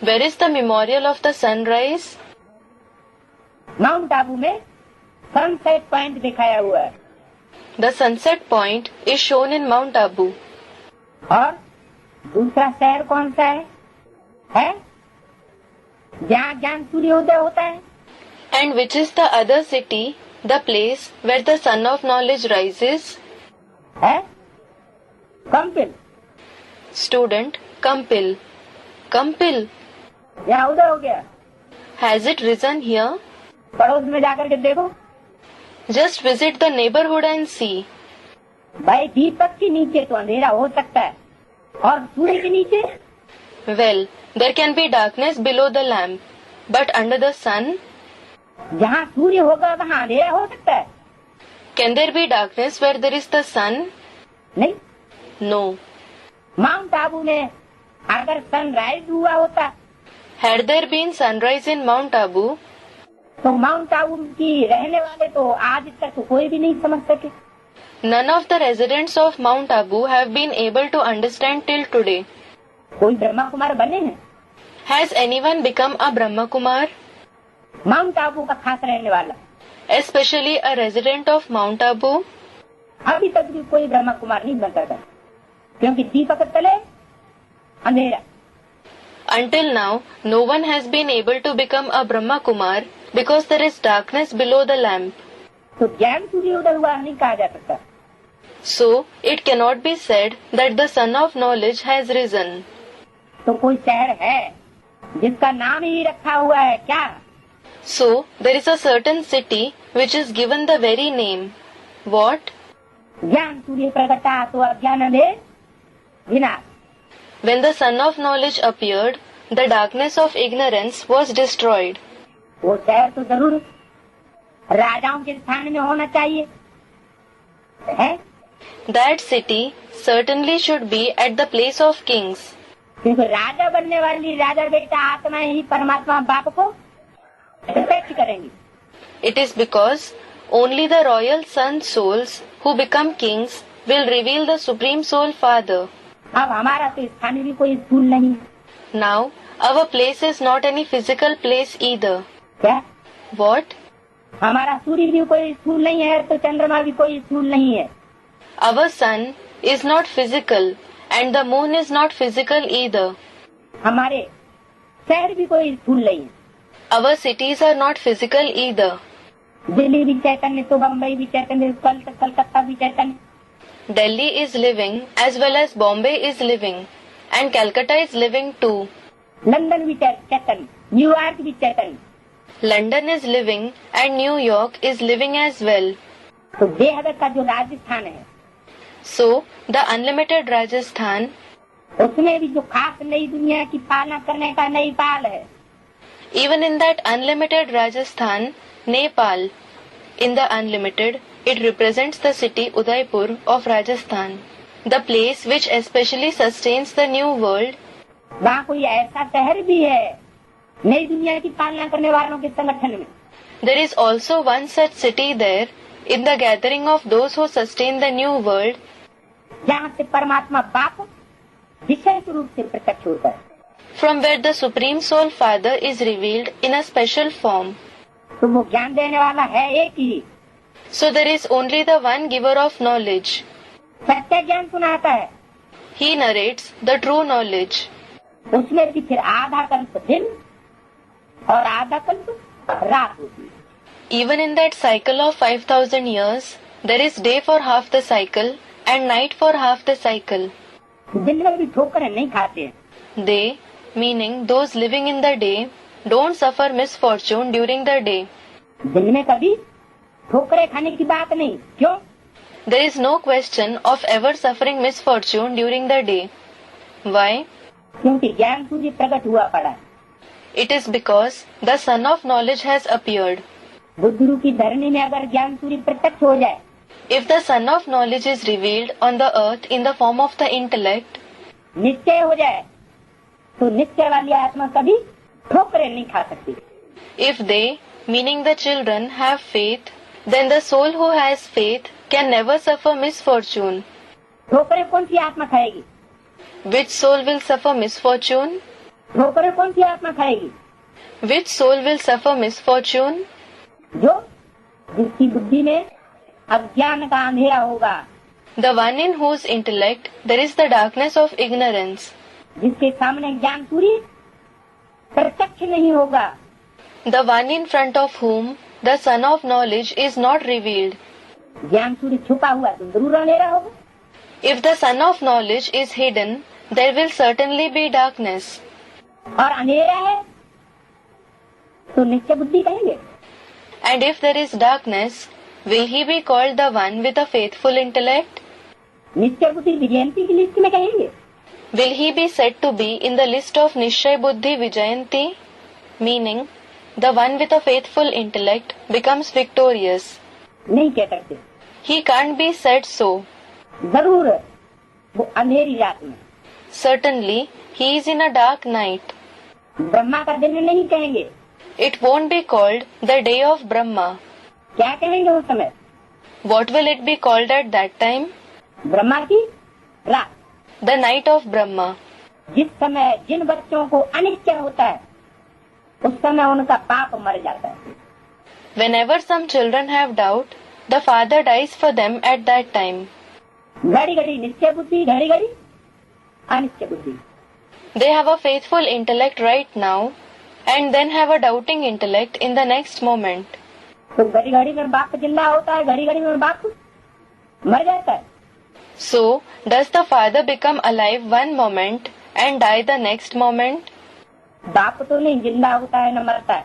Where is the memorial of the sunrise? Mount Abu में सनसेट पॉइंट दिखाया हुआ है। The sunset point is shown in Mount Abu. और दूसरा शहर कौन सा है? जहाँ ज्ञान सूर्योदय होता है। And which is the other city, the place where the sun of knowledge rises? है कंपिल। Student, Kampil. Kampil, यहाँ उदय हो गया। has it risen here? पड़ोस में जाकर के देखो, Just visit the neighborhood and see. भाई दीपक के नीचे तो अंधेरा हो सकता है, और सूर्य के नीचे Well, there can be darkness below the lamp, but under the sun, जहाँ सूर्य होगा वहाँ अंधेरा हो सकता है? can there be darkness where there is the sun? नहीं। No. माउंट आबू में अगर सनराइज हुआ होता Had there been sunrise in Mount Abu, तो माउंट आबू की रहने वाले तो आज तक तो कोई भी नहीं समझ सके। none of the residents of Mount Abu have been able to understand till today. कोई ब्रह्मा कुमार बने हैं? Has anyone become a Brahma Kumar? Mount Abu का खास रहने वाला Especially a resident of Mount Abu? अभी तक भी कोई ब्रह्मा कुमार नहीं बन सकता, क्योंकि दीपक तले अंधेरा। Until now, no one has been able to become a Brahma Kumar because there is darkness below the lamp. तो ज्ञान सूर्योदय हुआ नहीं कहा जा सकता। So, it cannot be said that the sun of knowledge has risen. तो कोई शहर है जिसका नाम ही रखा हुआ है क्या? So, there is a certain city which is given the very name. What? ज्ञान सूर्य प्रकटा तो अज्ञान अंधेर विनाश। When the sun of knowledge appeared, the darkness of ignorance was destroyed. वो शहर तो जरूर राजाओं के स्थान में होना चाहिए है, That city certainly should be at the place of kings. क्योंकि राजा बनने वाली राजा बेटा आत्मा ही परमात्मा बाप को प्रत्यक्ष करेंगी। It is because only the royal sun souls who become kings will reveal the Supreme Soul Father. अब हमारा तो स्थान भी कोई स्थूल नहीं है। Now, our place is not any physical place either. क्या? What? हमारा सूर्य भी कोई स्थूल नहीं है, तो चंद्रमा भी कोई स्थूल नहीं है। Our sun is not physical and the moon is not physical either. हमारे शहर भी कोई स्थूल नहीं है। Our cities are not physical either. Delhi भी चैतन्य, तो बम्बई भी चैतन्य, कलकत्ता भी चैतन्य। Delhi is living as well as Bombay is living and Calcutta is living too. London भी चैतन्य, न्यूयॉर्क भी चैतन्य। London is living and New York is living as well. तो बेहद का जो राजस्थान है, So, the unlimited Rajasthan, उसमें भी जो खास नई दुनिया की पालना करने का नेपाल है। even in that unlimited Rajasthan, Nepal, In the unlimited, it represents the city Udaipur of Rajasthan, the place which especially sustains the new world. वहाँ कोई ऐसा शहर भी है नई दुनिया की पालना करने वालों के संगठन में। There is also one such city there in the gathering of those who sustain the new world, जहाँ से परमात्मा बाप विशेष रूप से प्रत्यक्ष होता है। from where the Supreme Soul Father is revealed in a special form. तो वो ज्ञान देने वाला है एक ही, So there is only the one giver of knowledge. सत्य ज्ञान सुनाता है। He narrates the true knowledge. उसमें भी फिर आधा कल्प दिन और आधा कल्प रात होती है। Even in that cycle of 5,000 years, there is day for half the cycle and night for half the cycle. दिन में भी ठोकरें नहीं खाते हैं। They, meaning those living in the day, don't suffer misfortune during the day. दिन में कभी ठोकरें खाने की बात नहीं। क्यों? There is no question of ever suffering misfortune during the day. Why? क्योंकि ज्ञान सूर्य प्रकट हुआ पड़ा है। It is because the Sun of Knowledge has appeared. बुद्धि रूपी धरनी में अगर ज्ञान सूर्य प्रत्यक्ष हो जाए, If the Sun of Knowledge is revealed on the earth in the form of the intellect, निश्चय हो जाए, तो निश्चय वाली आत्मा कभी ठोकरें नहीं खा सकती। if they, meaning the children, have faith, then the soul who has faith can never suffer misfortune. ठोकरें कौन सी आत्मा खाएगी? Which soul will suffer misfortune? ठोकरें कौन सी आत्मा खाएगी? Which soul will suffer misfortune? जो जिसकी बुद्धि में अज्ञान का अंधेरा होगा, The one in whose intellect there is the darkness of ignorance. जिसके सामने ज्ञान सूर्य प्रत्यक्ष नहीं होगा, The one in front of whom the Sun of Knowledge is not revealed. ज्ञान सूर्य छुपा हुआ तो जरूर अंधेरा होगा। If the Sun of Knowledge is hidden, there will certainly be darkness. और अंधेरा है तो निश्चय बुद्धि कहेंगे। And if there is darkness, will he be called the one with a faithful intellect? निश्चय बुद्धि विजयंती की लिस्ट में कहेंगे। Will he be said to be in the list of Nishay Buddhi Vijayanti? Meaning, the one with a faithful intellect becomes victorious. नहीं कह सकते। He can't be said so. जरूर वो अंधेरी रात में, Certainly, he is in a dark night. Brahma का दिन नहीं कहेंगे। It won't be called the day of Brahma. क्या कहेंगे उस समय? What will it be called at that time? Brahma की रात। The night of Brahma. जिस समय जिन बच्चों को अनिश्चय होता है, उस समय उनका पाप मर जाता है। Whenever some children have doubt, the father dies for them at that time. घड़ी घड़ी निश्चय बुद्धि, घड़ी घड़ी अनिश्चय बुद्धि। They have a faithful intellect right now, and then have a doubting intellect in the next moment. तो घड़ी घड़ी में बाप जिंदा होता है, घड़ी घड़ी में बाप मर जाता है। So, does the father become alive one moment and die the next moment? बाप तो नहीं जिंदा होता है न मरता है।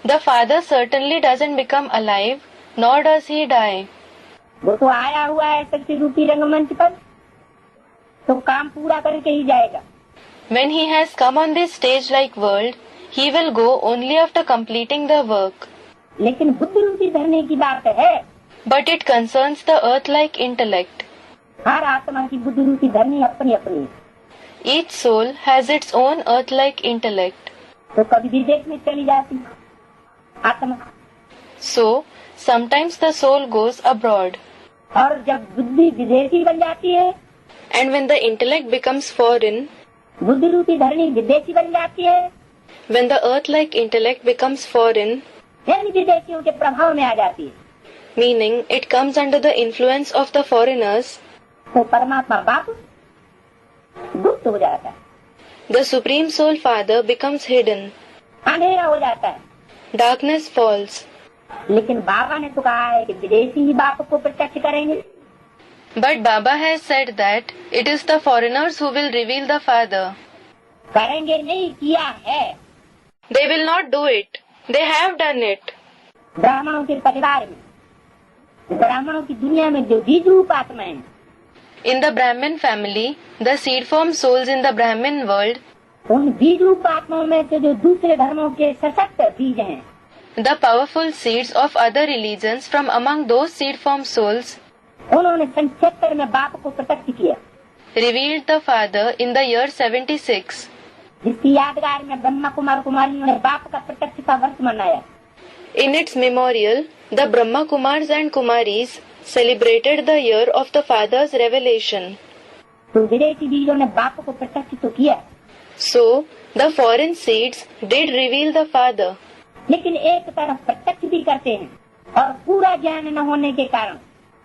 The father certainly doesn't become alive, nor does he die. वो तो आया हुआ है शक्ति रूपी रंगमंच पर, तो काम पूरा करके ही जाएगा। When he has come on this stage-like world, he will go only after completing the work. लेकिन बुद्धि रूपी धरने की बात है। But it concerns the earth-like intellect. हर आत्मा की बुद्धि रूपी धरनी अपनी अपनी। Each soul has its own earth-like intellect. तो कभी विदेश में चली जाती आत्मा, So, sometimes the soul goes abroad. और जब बुद्धि विदेशी बन जाती है, And when the intellect becomes foreign, बुद्धि रूपी धरनी विदेशी बन जाती है, when the earth-like intellect becomes foreign, फिर विदेशियों के प्रभाव में आ जाती है, meaning it comes under the influence of the foreigners, तो परमात्मा बाप गुप्त हो जाता है, the Supreme Soul Father becomes hidden. अंधेरा हो जाता है। Darkness falls. लेकिन बाबा ने तो कहा है कि विदेशी ही बाप को प्रत्यक्ष करेंगे। But Baba has said that it is the foreigners who will reveal the Father. करेंगे नहीं, किया है। They will not do it. They have done it. ब्राह्मणों के परिवार में, ब्राह्मणों की दुनिया में जो बीज रूप आत्माएं हैं, In the Brahmin family, the seed form souls in the Brahmin world, उन बीज रूप आत्माओं में से जो दूसरे धर्मों के सशक्त बीज हैं, the powerful seeds of other religions from among those seed form souls उन्होंने सन 76 में बाप को प्रत्यक्ष किया, revealed the Father in the year 76. जिसकी यादगार में ब्रह्मा कुमार कुमारियों ने बाप का प्रत्यक्ष का वर्ष मनाया। In its memorial, the Brahma Kumars and Kumaris celebrated the year of the Father's revelation. तो विदेशी बीजों ने बाप को प्रत्यक्ष तो किया, So, the foreign seeds did reveal the Father. लेकिन एक तरफ प्रत्यक्ष भी करते हैं और पूरा ज्ञान न होने के कारण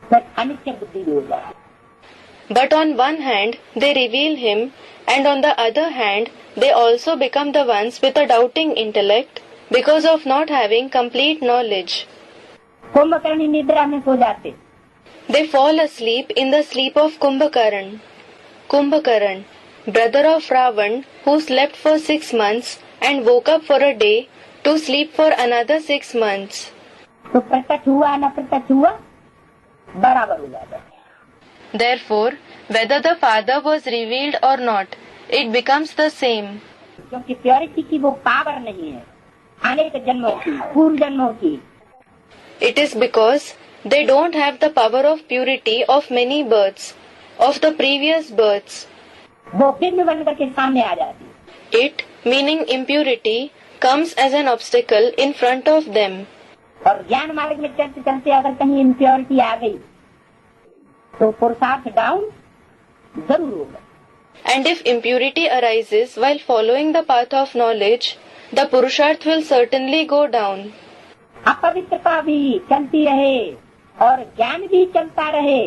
फिर अनिश्चय बुद्धि भी हो जाती है। But on one hand, they reveal him, and on the other hand, they also become the ones with a doubting intellect because of not having complete knowledge. Kumbhakarna निद्रा में सो जाते, They fall asleep in the sleep of Kumbhakaran. Kumbhakaran, brother of Ravan, who slept for 6 months and woke up for a day to sleep for another 6 months. तो प्रत्यक्ष हुआ न प्रत्यक्ष हुआ बराबर हो जाता है। Therefore, whether the Father was revealed or not, it becomes the same. क्योंकि प्योरिटी की वो पावर नहीं है अनेक जन्मों की, पूर्व जन्मों की। It is because they don't have the power of purity of many births, of the previous births. वो विघ्न बन करके सामने आ जाती है। It, meaning impurity, comes as an obstacle in front of them. और ज्ञान मार्ग में चलते चलते अगर कहीं इम्प्योरिटी आ गई तो पुरुषार्थ डाउन जरूर होगा। And if impurity arises while following the path of knowledge, the Purusharth will certainly go down. अपवित्रता भी चलती रहे और ज्ञान भी चलता रहे,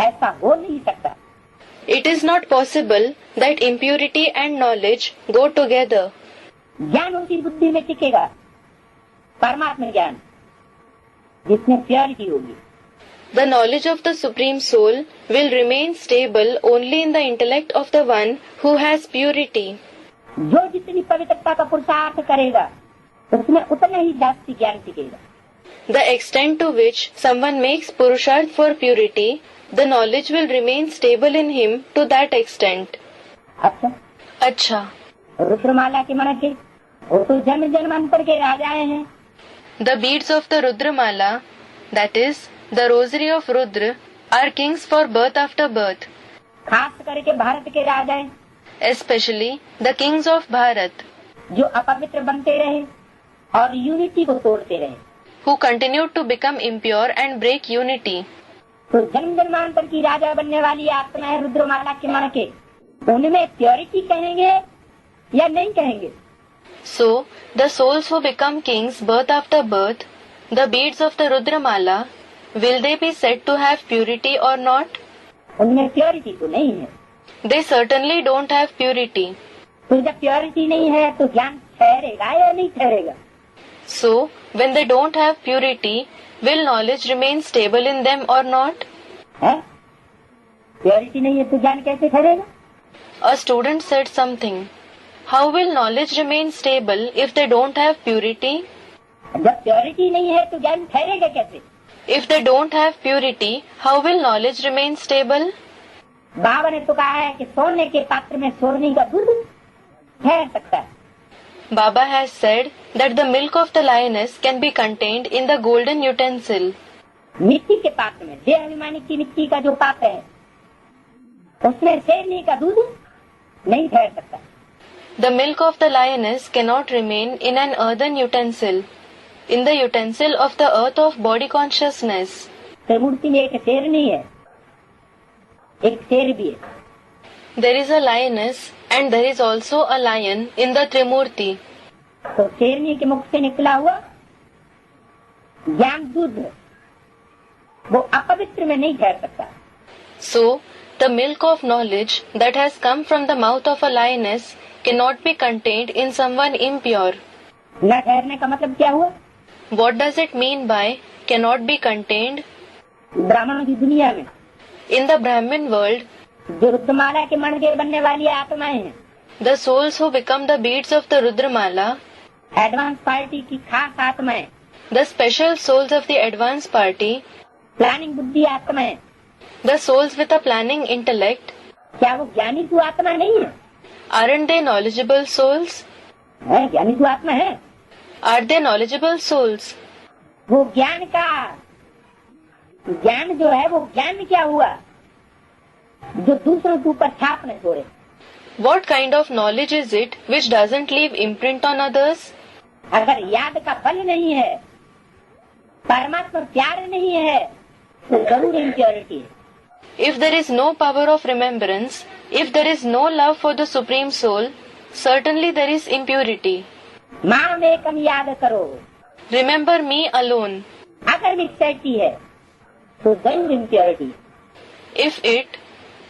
ऐसा हो नहीं सकता। It is not possible that impurity and knowledge go together. ज्ञान उनकी बुद्धि में टिकेगा, परमात्मा ज्ञान जिसमें प्योरिटी होगी। The knowledge of the Supreme Soul will remain stable only in the intellect of the one who has purity. जो जितनी पवित्रता का पुरुषार्थ करेगा उसमें उतना ही जास्ती ज्ञान टिकेगा। The extent to which someone makes Purusharth for purity, the knowledge will remain stable in him to that extent. अच्छा, Acha. रुद्रमाला के मन के वो तो जन्म जन्मांतर के राजाएं हैं। The beads of the Rudramala, that is, the rosary of Rudra, are kings for birth after birth, खास करके भारत के राजाएं especially the kings of Bharat, जो अपवित्र बनते रहे और यूनिटी को तोड़ते रहे। who continued to become impure and break unity. तो जन्म जन्मांतर की राजा बनने वाली आत्मा है रुद्रमाला के मन के, उनमें प्योरिटी कहेंगे या नहीं कहेंगे? So, the souls who become kings birth after birth, the beads of the Rudramala, will they be said to have purity or not? उनमें प्योरिटी तो नहीं है। They certainly don't have purity. तो जब प्योरिटी नहीं है तो ज्ञान ठहरेगा या नहीं ठहरेगा? So, when they don't have purity, will knowledge remain stable in them or not? है? प्योरिटी नहीं है तो ज्ञान कैसे ठहरेगा? A student said something. How will knowledge remain stable if they don't have purity? जब प्योरिटी नहीं है तो ज्ञान ठहरेगा कैसे? If they don't have purity, how will knowledge remain stable? बाबा ने तो कहा है कि सोने के पात्र में सोने का दूध ठहर सकता है। Baba has said that the milk of the lioness can be contained in the golden utensil. मिट्टी के पात्र में, देहाभिमानी की मिट्टी का जो पात्र है उसमें शेरनी का दूध नहीं ठहर सकता। The milk of the lioness cannot remain in an earthen utensil, in the utensil of the earth of body consciousness. त्रिमूर्ति में एक शेरनी है, एक शेर भी है। There is a lioness and there is also a lion in the Trimurti. तो शेरनी के मुख से निकला हुआ ज्ञान दूध वो अपवित्र में नहीं ठहर सकता। So, the milk of knowledge that has come from the mouth of a lioness cannot be contained in someone impure. न ठहरने का मतलब क्या हुआ? What does it mean by cannot be contained? ब्राह्मणों की दुनिया में In the Brahmin world, जो रुद्रमाला के मण के बनने वाली आत्माएं हैं, the souls who become the beads of the Rudramala, advance party की खास आत्माएं, the special souls of the advanced party, planning बुद्धि आत्माएं, the souls with a planning intellect, क्या वो ज्ञानी तू आत्मा नहीं है? aren't they knowledgeable souls? है, ज्ञानी तू आत्मा है। Are they knowledgeable souls? वो ज्ञान जो है वो ज्ञान क्या हुआ जो दूसरों के ऊपर छाप न छोड़े। What kind of knowledge is it which doesn't leave imprint on others? अगर याद का बल नहीं है, परमात्मा प्यार नहीं है, तो जरूर इम्प्योरिटी है। If there is no power of remembrance, if there is no love for the Supreme Soul, certainly there is impurity. माम एकम याद करो। Remember me alone. अगर मिक्सैटी है तो जरूर impurity. If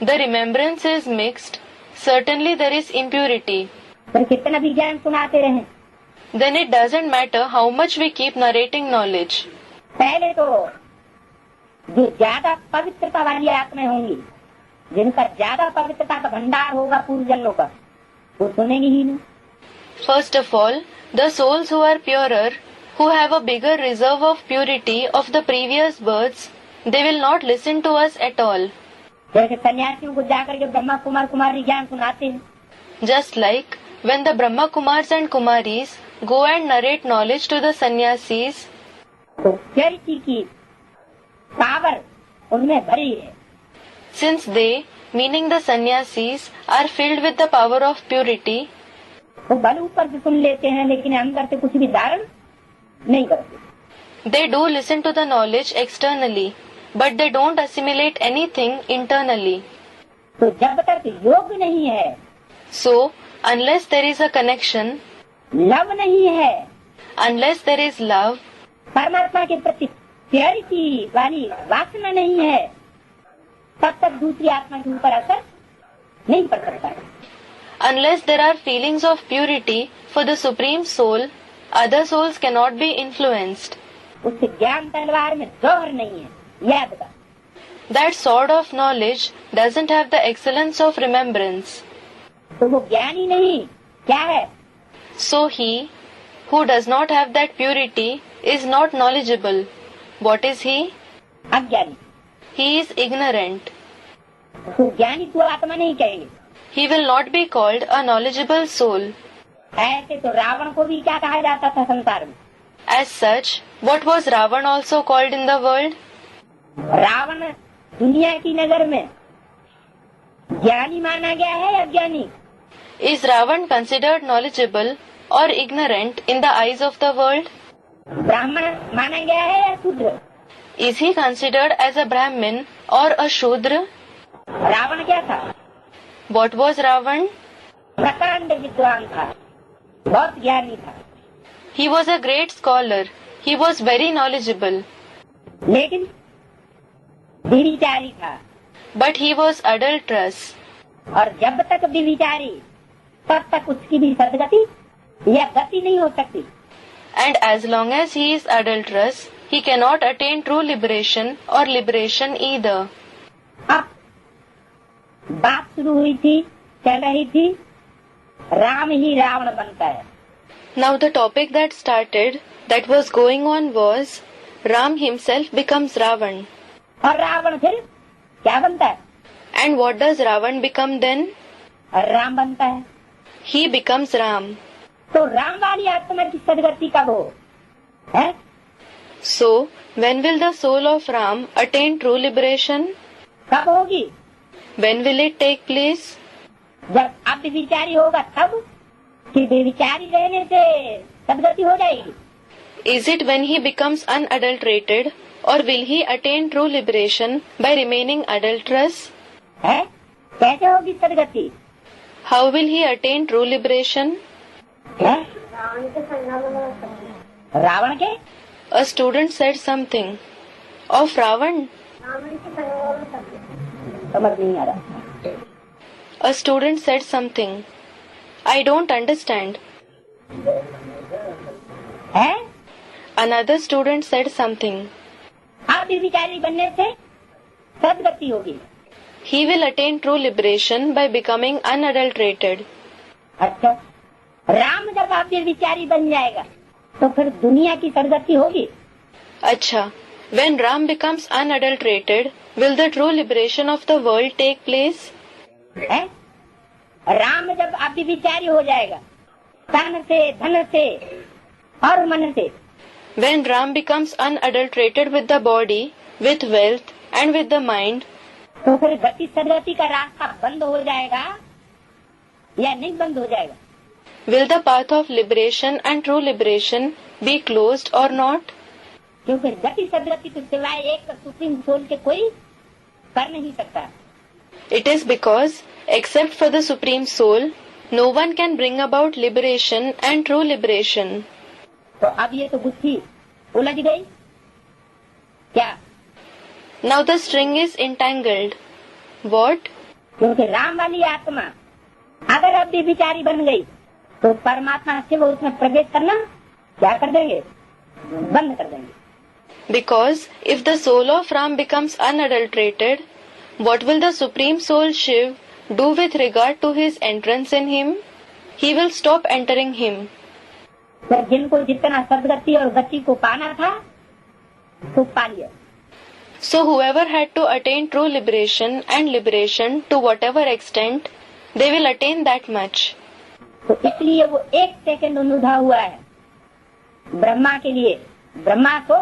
the remembrance is mixed, certainly there is impurity. पर कितना भी ज्ञान सुनाते रहे, Then it doesn't matter how much we keep narrating knowledge. पहले तो जो ज्यादा पवित्रता वाली आत्माएं होंगी, जिनका ज्यादा पवित्रता का भंडार होगा पूर्व जन्मों का, वो सुनेंगी ही नहीं। First of all, the souls who are purer, who have a bigger reserve of purity of the previous births, they will not listen to us at all. जैसे सन्यासियों को जाकर के ब्रह्मा कुमार कुमारी ज्ञान सुनाते हैं, Just like when the Brahma Kumars and Kumaris go and narrate knowledge to the sannyasis, तो purity की पावर उनमें भरी है। since they, meaning the sannyasis, are filled with the power of purity, वो भले ऊपर से सुन लेते हैं लेकिन अंदर से कुछ भी धारण नहीं करते। they do listen to the knowledge externally, but they don't assimilate anything internally. तो जब तक योग नहीं है, So, unless there is a connection, love नहीं है, unless there is love, परमात्मा के प्रति प्योरिटी वाली वासना नहीं है, तब तक दूसरी आत्मा के ऊपर असर नहीं पड़ सकता है। unless there are feelings of purity for the Supreme Soul, other souls cannot be influenced. उस ज्ञान तलवार में जौहर नहीं है, याद का। That sword of knowledge doesn't have the excellence of remembrance. तो वो ज्ञानी नहीं, क्या है? So he, who does not have that purity, is not knowledgeable. What is he? अज्ञानी। He is ignorant. तो ज्ञानी को आत्मा नहीं कहेंगे। He will not be called a knowledgeable soul. ऐसे तो रावण को भी क्या कहा जाता था संसार में? As such, what was Ravan also called in the world? Ravan दुनिया की नजर में ज्ञानी माना गया है या अज्ञानी? Is Ravan considered knowledgeable or ignorant in the eyes of the world? ब्राह्मण माना गया है या शूद्र? Is he considered as a Brahmin or a Shudra? Ravan क्या था? What was Ravan? प्रकांड विद्वान था, बहुत ज्ञानी था, He was a great scholar. He was very knowledgeable. लेकिन विचारी था। But he was adulterous. और जब तक विचारी, तब तक उसकी भी सदगति या गति नहीं हो सकती। And as long as he is adulterous, he cannot attain true liberation or liberation either. अब बात शुरू हुई थी, चल रही थी, राम ही रावण बनता है। Now the topic that started, that was going on was, Ram himself becomes Ravan. और रावण फिर क्या बनता है? And what does Ravan become then? Ram बनता है। He becomes Ram. तो राम वाली आत्मा की सदगति कब हो? है? So, when will the soul of Ram attain true liberation? कब होगी? When will it take place? जब अब विचारी होगा तब, कि बेविचारी रहने से सदगति हो जाएगी? Is it when he becomes unadulterated, or will he attain true liberation by remaining adulterous? है? कैसे होगी सदगति? How will he attain true liberation? है? रावण के? A student said something. Of Ravan? समझ नहीं आ रहा। A student said something. I don't understand. है? Another student said something. आप विचारी बनने से सदगति होगी। He will attain true liberation by becoming unadulterated. अच्छा, राम जब आप विचारी बन जाएगा तो फिर दुनिया की सदगति होगी? Acha, when Ram becomes unadulterated, will the true liberation of the world take place? है? राम जब आप विचारी हो जाएगा, तन से धन से और मन से। When Ram becomes unadulterated with the body, with wealth and with the mind, तो फिर गति सदगति का रास्ता बंद हो जाएगा या नहीं बंद हो जाएगा? will the path of liberation and true liberation be closed or not? क्योंकि गति सदगति तो सिवाय एक सुप्रीम सोल के कोई कर नहीं सकता। It is because, except for the Supreme Soul, no one can bring about liberation and true liberation. तो अब ये तो बुद्धि उलझ गई क्या? Now the string is entangled. What? क्योंकि राम वाली आत्मा अगर अब भी विचारी बन गई तो परमात्मा से वो उसमें प्रवेश करना क्या कर देंगे? बंद कर देंगे। Because if the soul of Ram becomes unadulterated, what will the Supreme Soul Shiv do with regard to his entrance in him? He will stop entering him. फिर जिनको जितना सदगति और गति को पाना था तो पा लिया। So whoever had to attain true liberation and liberation to whatever extent, they will attain that much. तो इसलिए वो एक सेकंड अनुधा हुआ है ब्रह्मा के लिए, ब्रह्मा को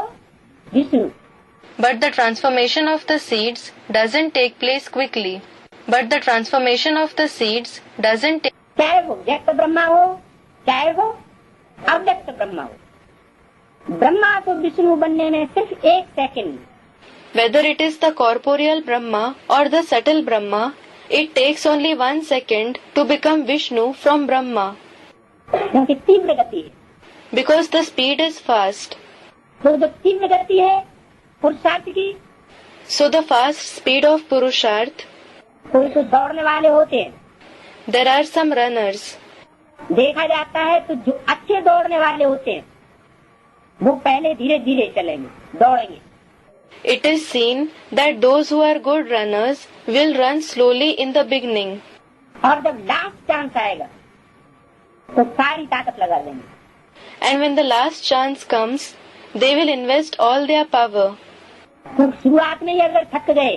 Vishnu. But the transformation of the seeds doesn't take place quickly. But the transformation of the seeds doesn't take चाहे वो व्यक्त ब्रह्मा हो चाहे वो अव्यक्त ब्रह्मा हो, ब्रह्मा को विष्णु बनने में सिर्फ एक second. Whether it is the corporeal Brahma or the subtle Brahma, it takes only 1 second to become Vishnu from Brahma. क्योंकि तीव्र गति है। Because the speed is fast. तो जो तीव्र गति है पुरुषार्थ की, So the fast speed of Purusharth, कोई तो दौड़ने वाले होते हैं, there are some runners. देखा जाता है तो जो अच्छे दौड़ने वाले होते हैं वो पहले धीरे धीरे चलेंगे, दौड़ेंगे। It is seen that those who are good runners will run slowly in the beginning. और जब लास्ट चांस आएगा तो सारी ताकत लगा देंगे। And when the last chance comes, they will invest all their power. तो शुरुआत में ही अगर थक गए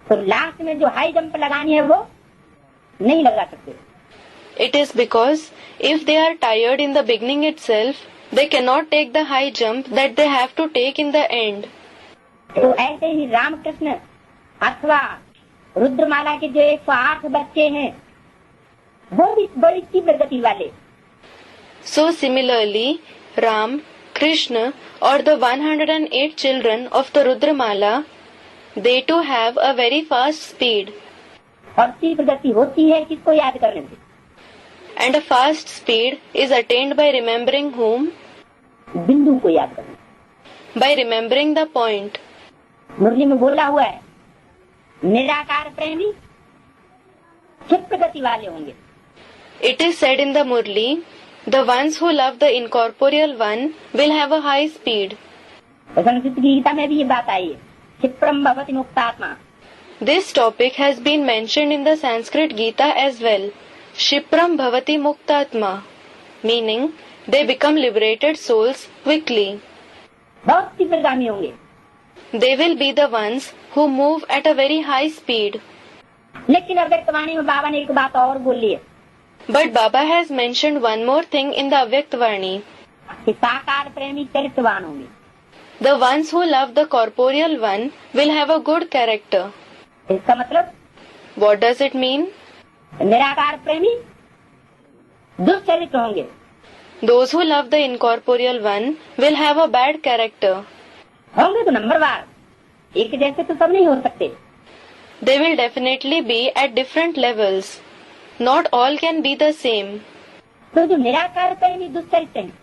तो लास्ट में जो हाई जंप लगानी है वो नहीं लगा सकते। It is because if they are tired in the beginning itself, they cannot take the high jump that they have to take in the end. तो ऐसे ही रामकृष्ण अथवा रुद्रमाला के जो 108 बच्चे हैं वो भी बड़ी तीव्र गति वाले। So similarly, Ram, Krishna or the 108 children of the Rudramala, they too have a very fast speed. और तीव्र गति होती है किसको याद करने से? And a fast speed is attained by remembering whom? बिंदु को याद करने। By remembering the point. मुरली में बोला हुआ है निराकार प्रेमी क्षिप्र गति वाले होंगे। It is said in the Murli, the ones who love the incorporeal one will have a high speed. Sanskrit Gita में भी ये बात आई है, क्षिप्रम भवति मुक्तात्मा। This topic has been mentioned in the Sanskrit Gita as well. Shipram bhavati muktatma, meaning they become liberated souls quickly. बहुत तीव्रगामी होंगे। They will be the ones who move at a very high speed. लेकिन अव्यक्तवाणी में बाबा ने एक बात और बोली है But Baba has mentioned one more thing in the Avyaktvani. कि साकार प्रेमी चरित्रवान होंगे। The ones who love the corporeal one will have a good character. इसका मतलब What does it mean? निराकार प्रेमी दुष्चरित्र होंगे। Those who love the incorporeal one will have a bad character. होंगे तो नंबरवार, एक जैसे तो सब नहीं हो सकते। They will definitely be at different levels. Not all can be the same. तो जो निराकार प्रेमी दुष्चरित्र हैं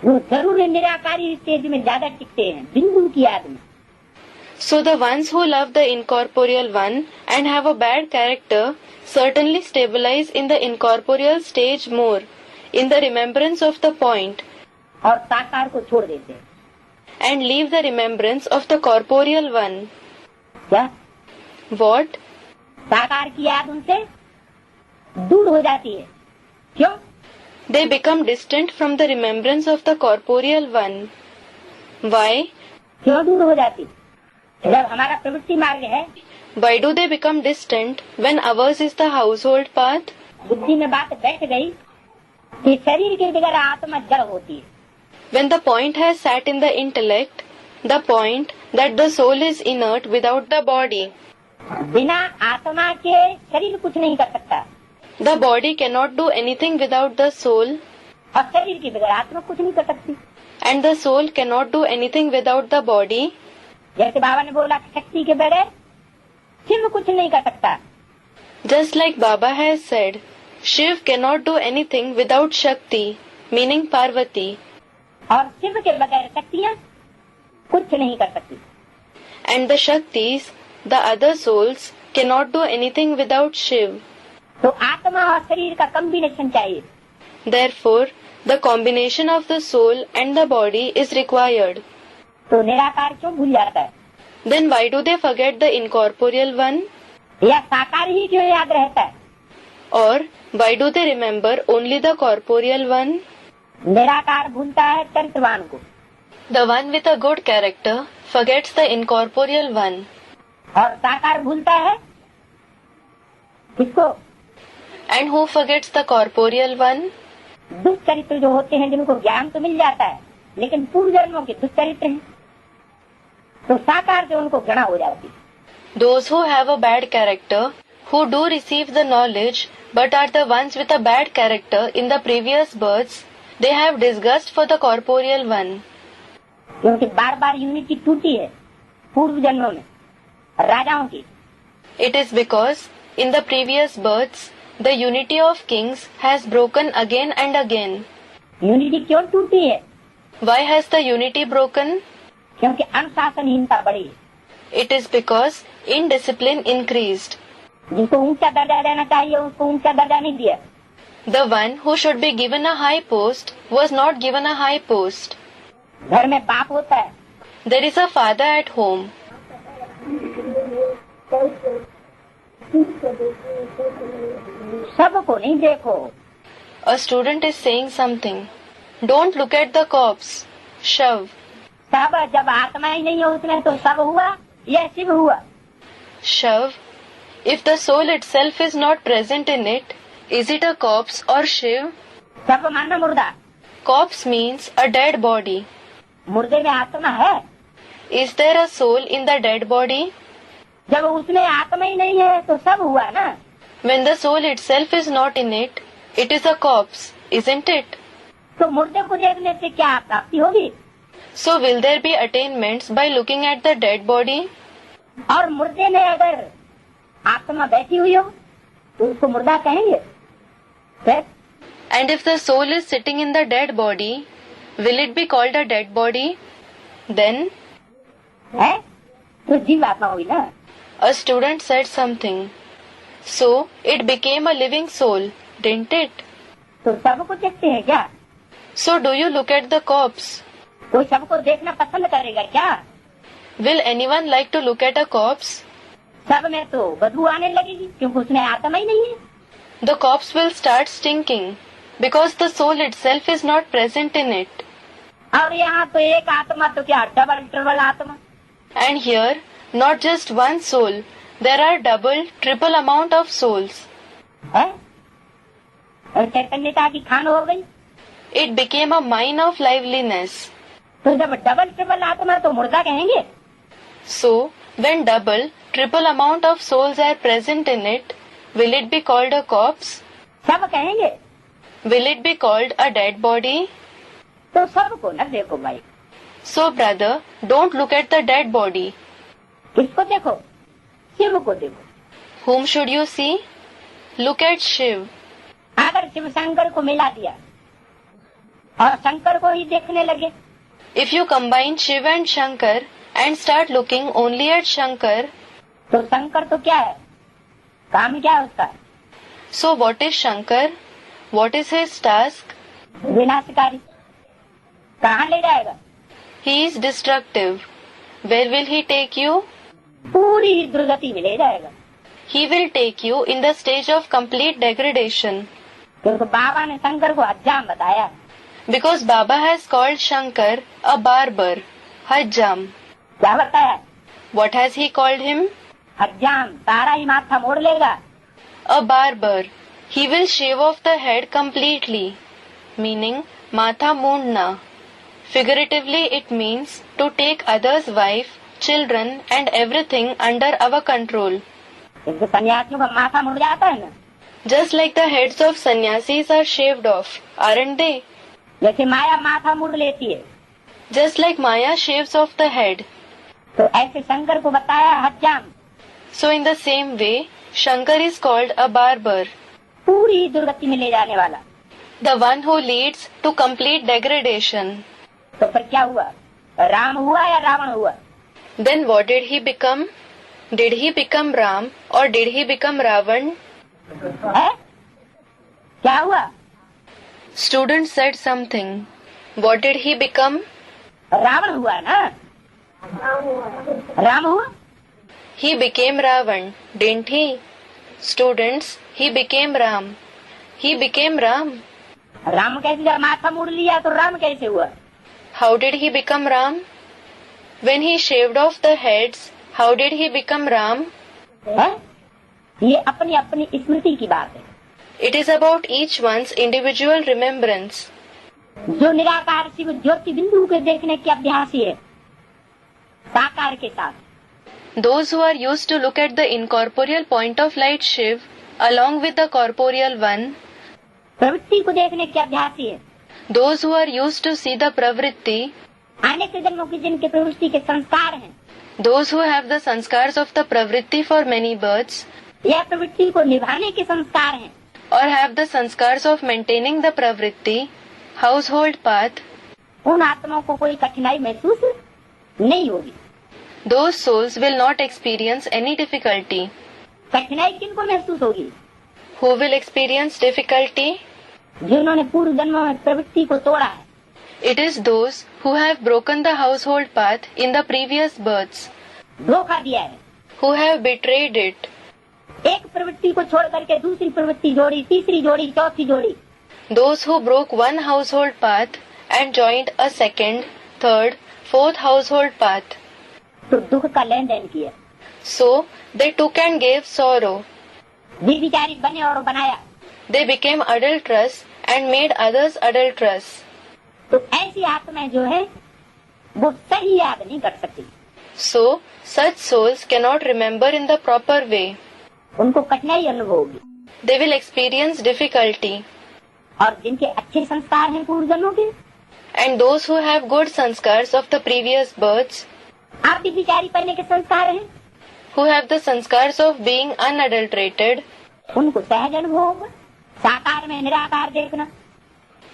वो जरूर निराकारी स्टेज में ज्यादा टिकते हैं बिंदु की याद में। So the ones who love the incorporeal one and have a bad character certainly stabilize in the incorporeal stage more, in the remembrance of the point, और साकार को छोड़ देते हैं। and leave the remembrance of the corporeal one. क्या What? साकार की याद उनसे दूर हो जाती है। क्यों? They become distant from the remembrance of the corporeal one. Why? क्यों दूर हो जाती? जब हमारा प्रवृत्ति मार्ग है, Why do they become distant when ours is the household path? बुद्धि में बात बैठ गई कि शरीर के बगैर आत्मा जड़ होती है। When the point has sat in the intellect, the point that the soul is inert without the body. बिना आत्मा के शरीर कुछ नहीं कर सकता, The body cannot do anything without the soul, और शरीर के बगैर आत्मा कुछ नहीं कर सकती। and the soul cannot do anything without the body. जैसे बाबा ने बोला कि शक्ति के बगैर शिव कुछ नहीं कर सकता, Just like Baba has said, Shiv cannot do anything without Shakti, meaning Parvati, और शिव के बगैर शक्तियाँ कुछ नहीं कर सकती। and the Shaktis, the other souls, cannot do anything without Shiv. तो आत्मा और शरीर का कॉम्बिनेशन चाहिए। Therefore, the combination of the soul and the body is required. तो निराकार क्यों भूल जाता है, Then why do they forget the incorporeal one? या साकार ही क्यों याद रहता है? Or why do they remember only the corporeal one? निराकार भूलता है चरित्रवान को, The one with a good character forgets the incorporeal one. और साकार भूलता है किसको? And who forgets the corporeal one? दुष्चरित्र जो होते हैं, जिनको ज्ञान तो मिल जाता है लेकिन पूर्व जन्मों के दुष्चरित्र हैं, तो साकार से उनको घृणा हो जाती है। Those who have a bad character, who do receive the knowledge, but are the ones with a bad character in the previous births, they have disgust for the corporeal one. क्योंकि बार बार यूनिटी टूटी है पूर्व जन्मों में राजाओं की। It is because, in the previous births, the unity of kings has broken again and again. Unity क्यों टूटी है? Why has the unity broken? क्योंकि अनुशासनहीनता बढ़ी है। It is because indiscipline increased. जिसको ऊंचा दर्जा देना चाहिए उसको ऊंचा दर्जा नहीं दिया। The one who should be given a high post was not given a high post. घर में बाप होता है, There is a father at home. सबको नहीं देखो। A student is saying something. Don't look at the corpse. Shav. सब जब आत्मा ही नहीं है उसमें तो सब हुआ या शिव हुआ? Shav. If the soul itself is not present in it, is it a corpse or Shiv? सब माना मुर्दा। Corpse means a dead body. मुर्दे में आत्मा है? Is there a soul in the dead body? जब उसमें आत्मा ही नहीं है तो सब हुआ ना। When the soul itself is not in it, it is a corpse, isn't it? तो मुर्दे को देखने से क्या प्राप्ति होगी? So will there be attainments by looking at the dead body? और मुर्दे में अगर आत्मा बैठी हुई हो तो उसको मुर्दा कहेंगे? फिर And if the soul is sitting in the dead body, will it be called a dead body? Then है तो जीव आत्मा हुई ना। a student said something. So it became a living soul, didn't it? तो सबको देखते हैं क्या? So do you look at the corpse? कोई सबको देखना पसंद करेगा क्या? Will anyone like to look at a corpse? सब में तो बदबू आने लगेगी क्योंकि उसमें आत्मा ही नहीं है। The corpse will start stinking because the soul itself is not present in it. और यहाँ तो एक आत्मा तो क्या डबल ट्रिपल आत्मा। And here, not just one soul, there are double, triple amount of souls. है और चैतन्यता की खान हो गई। It became a mine of liveliness. तो जब डबल ट्रिपल आत्मा तो मुर्दा कहेंगे। So, when double, triple amount of souls are present in it, will it be called a corpse? सब कहेंगे। Will it be called a dead body? तो सबको न देखो भाई। So, brother, don't look at the dead body. किसको देखो? शिव को देखो। Whom should you see? Look at Shiv. अगर शिव शंकर को मिला दिया और शंकर को ही देखने लगे If you combine Shiv and Shankar and start looking only at Shankar, तो शंकर तो क्या है? काम क्या है उसका? so what is Shankar? What is his task? विनाशकारी। कहाँ ले जाएगा? He is destructive. Where will he take you? पूरी दुर्गति में ले जाएगा। He will take you in the stage of complete degradation. क्योंकि बाबा ने शंकर को हज्जाम बताया। Because Baba has called Shankar a barber, Hajjam. क्या बताया? What has he called him? हज्जाम सारा ही माथा मोड़ लेगा। A barber. He will shave off the head completely. meaning Matha Mundna. Figuratively, it means to take others' wife, children, and everything under our control. जैसे सन्यासियों का माथा मुड़ जाता है ना, Just like the heads of sannyasis are shaved off, aren't they? जैसे माया माथा मुड़ लेती है, Just like Maya shaves off the head. तो ऐसे शंकर को बताया हज्जाम, So in the same way, Shankar is called a barber, पूरी दुर्गति में ले जाने वाला। the one who leads to complete degradation. तो फिर क्या हुआ? राम हुआ या रावण हुआ? Then what did he become? Did he become Ram or did he become Ravan? है? क्या हुआ? Student said something. What did he become? Ravan हुआ ना? राम हुआ? He became Ravan, didn't he? Students, he became Ram. He became Ram. Ram कैसे? जब माथा मुड़ लिया तो राम कैसे हुआ? How did he become Ram? When he shaved off the heads, how did he become Ram? है? ये अपनी अपनी स्मृति की बात है। It is about each one's individual remembrance. जो निराकार शिव ज्योति बिंदु के देखने के अभ्यासी है, साकार के साथ, Those who are used to look at the incorporeal point of light Shiv along with the corporeal one, प्रवृत्ति को देखने के अभ्यासी है, those who are used to see the pravritti, आने के जन्मों की जिनके प्रवृत्ति के संस्कार हैं, those who have the sanskars of the pravritti for many births, यह प्रवृत्ति को निभाने के संस्कार हैं, or have the sanskars of maintaining the pravritti, household path, उन आत्माओं को कोई कठिनाई महसूस नहीं होगी। those souls will not experience any difficulty. कठिनाई किनको महसूस होगी? Who will experience difficulty? जिन्होंने पूर्व जन्मों में प्रवृत्ति को तोड़ा है, It is those who have broken the household path in the previous births, धोखा दिया है, who have betrayed it, एक प्रवृत्ति को छोड़ करके दूसरी प्रवृत्ति जोड़ी, तीसरी जोड़ी, चौथी जोड़ी, those who broke one household path and joined a second, third, fourth household path. तो दुख का लेन देन किया, So they took and gave sorrow. विचारी बने और बनाया। They became adulterous and made others adulterous. तो ऐसी आत्माएं जो है वो सही याद नहीं कर सकती, So such souls cannot remember in the proper way. उनको कठिनाई अनुभव होगी। They will experience difficulty. और जिनके अच्छे संस्कार हैं पूर्व जन्मों के, And those who have good sanskars of the previous births, आप भी विचारी बनने के संस्कार हैं, who have the sanskars of being unadulterated, उनको सहज अनुभव होगा साकार में निराकार देखना।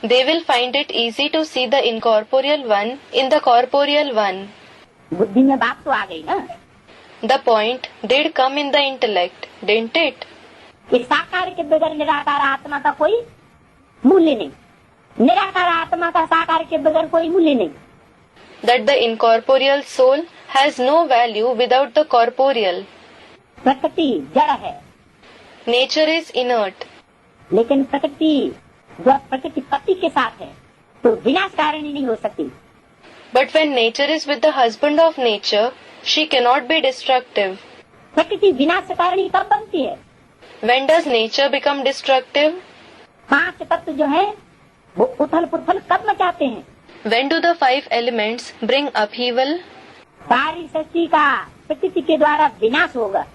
they will find it easy to see the incorporeal one in the corporeal one. बुद्धि में बात तो आ गई ना The point did come in the intellect, didn't it? कि साकार के बगैर निराकार आत्मा का कोई मूल्य नहीं, निराकार आत्मा का साकार के बगैर कोई मूल्य नहीं। That the incorporeal soul has no value without the corporeal. प्रकृति जड़ है, Nature is inert. लेकिन प्रकृति जो प्रकृति पति के साथ है तो विनाशकारिणी नहीं हो सकती। But when nature is with the husband of nature, she cannot be destructive. प्रकृति विनाशकारिणी कब बनती है? When does nature become destructive? 5 तत्व जो है वो उथल पुथल कब मचाते हैं? When do the 5 elements bring upheaval? सारी सृष्टि का प्रकृति के द्वारा विनाश होगा।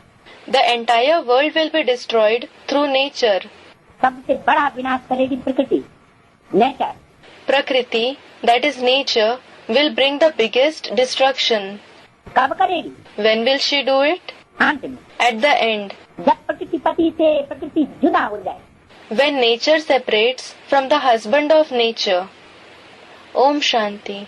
The entire world will be destroyed through nature. सबसे बड़ा विनाश करेगी प्रकृति, nature. Prakriti, that is nature, will bring the biggest destruction. कब करेगी? When will she do it? अंत में, At the end. जब प्रकृति पति से प्रकृति जुदा हो जाए। When nature separates from the husband of nature. Om Shanti.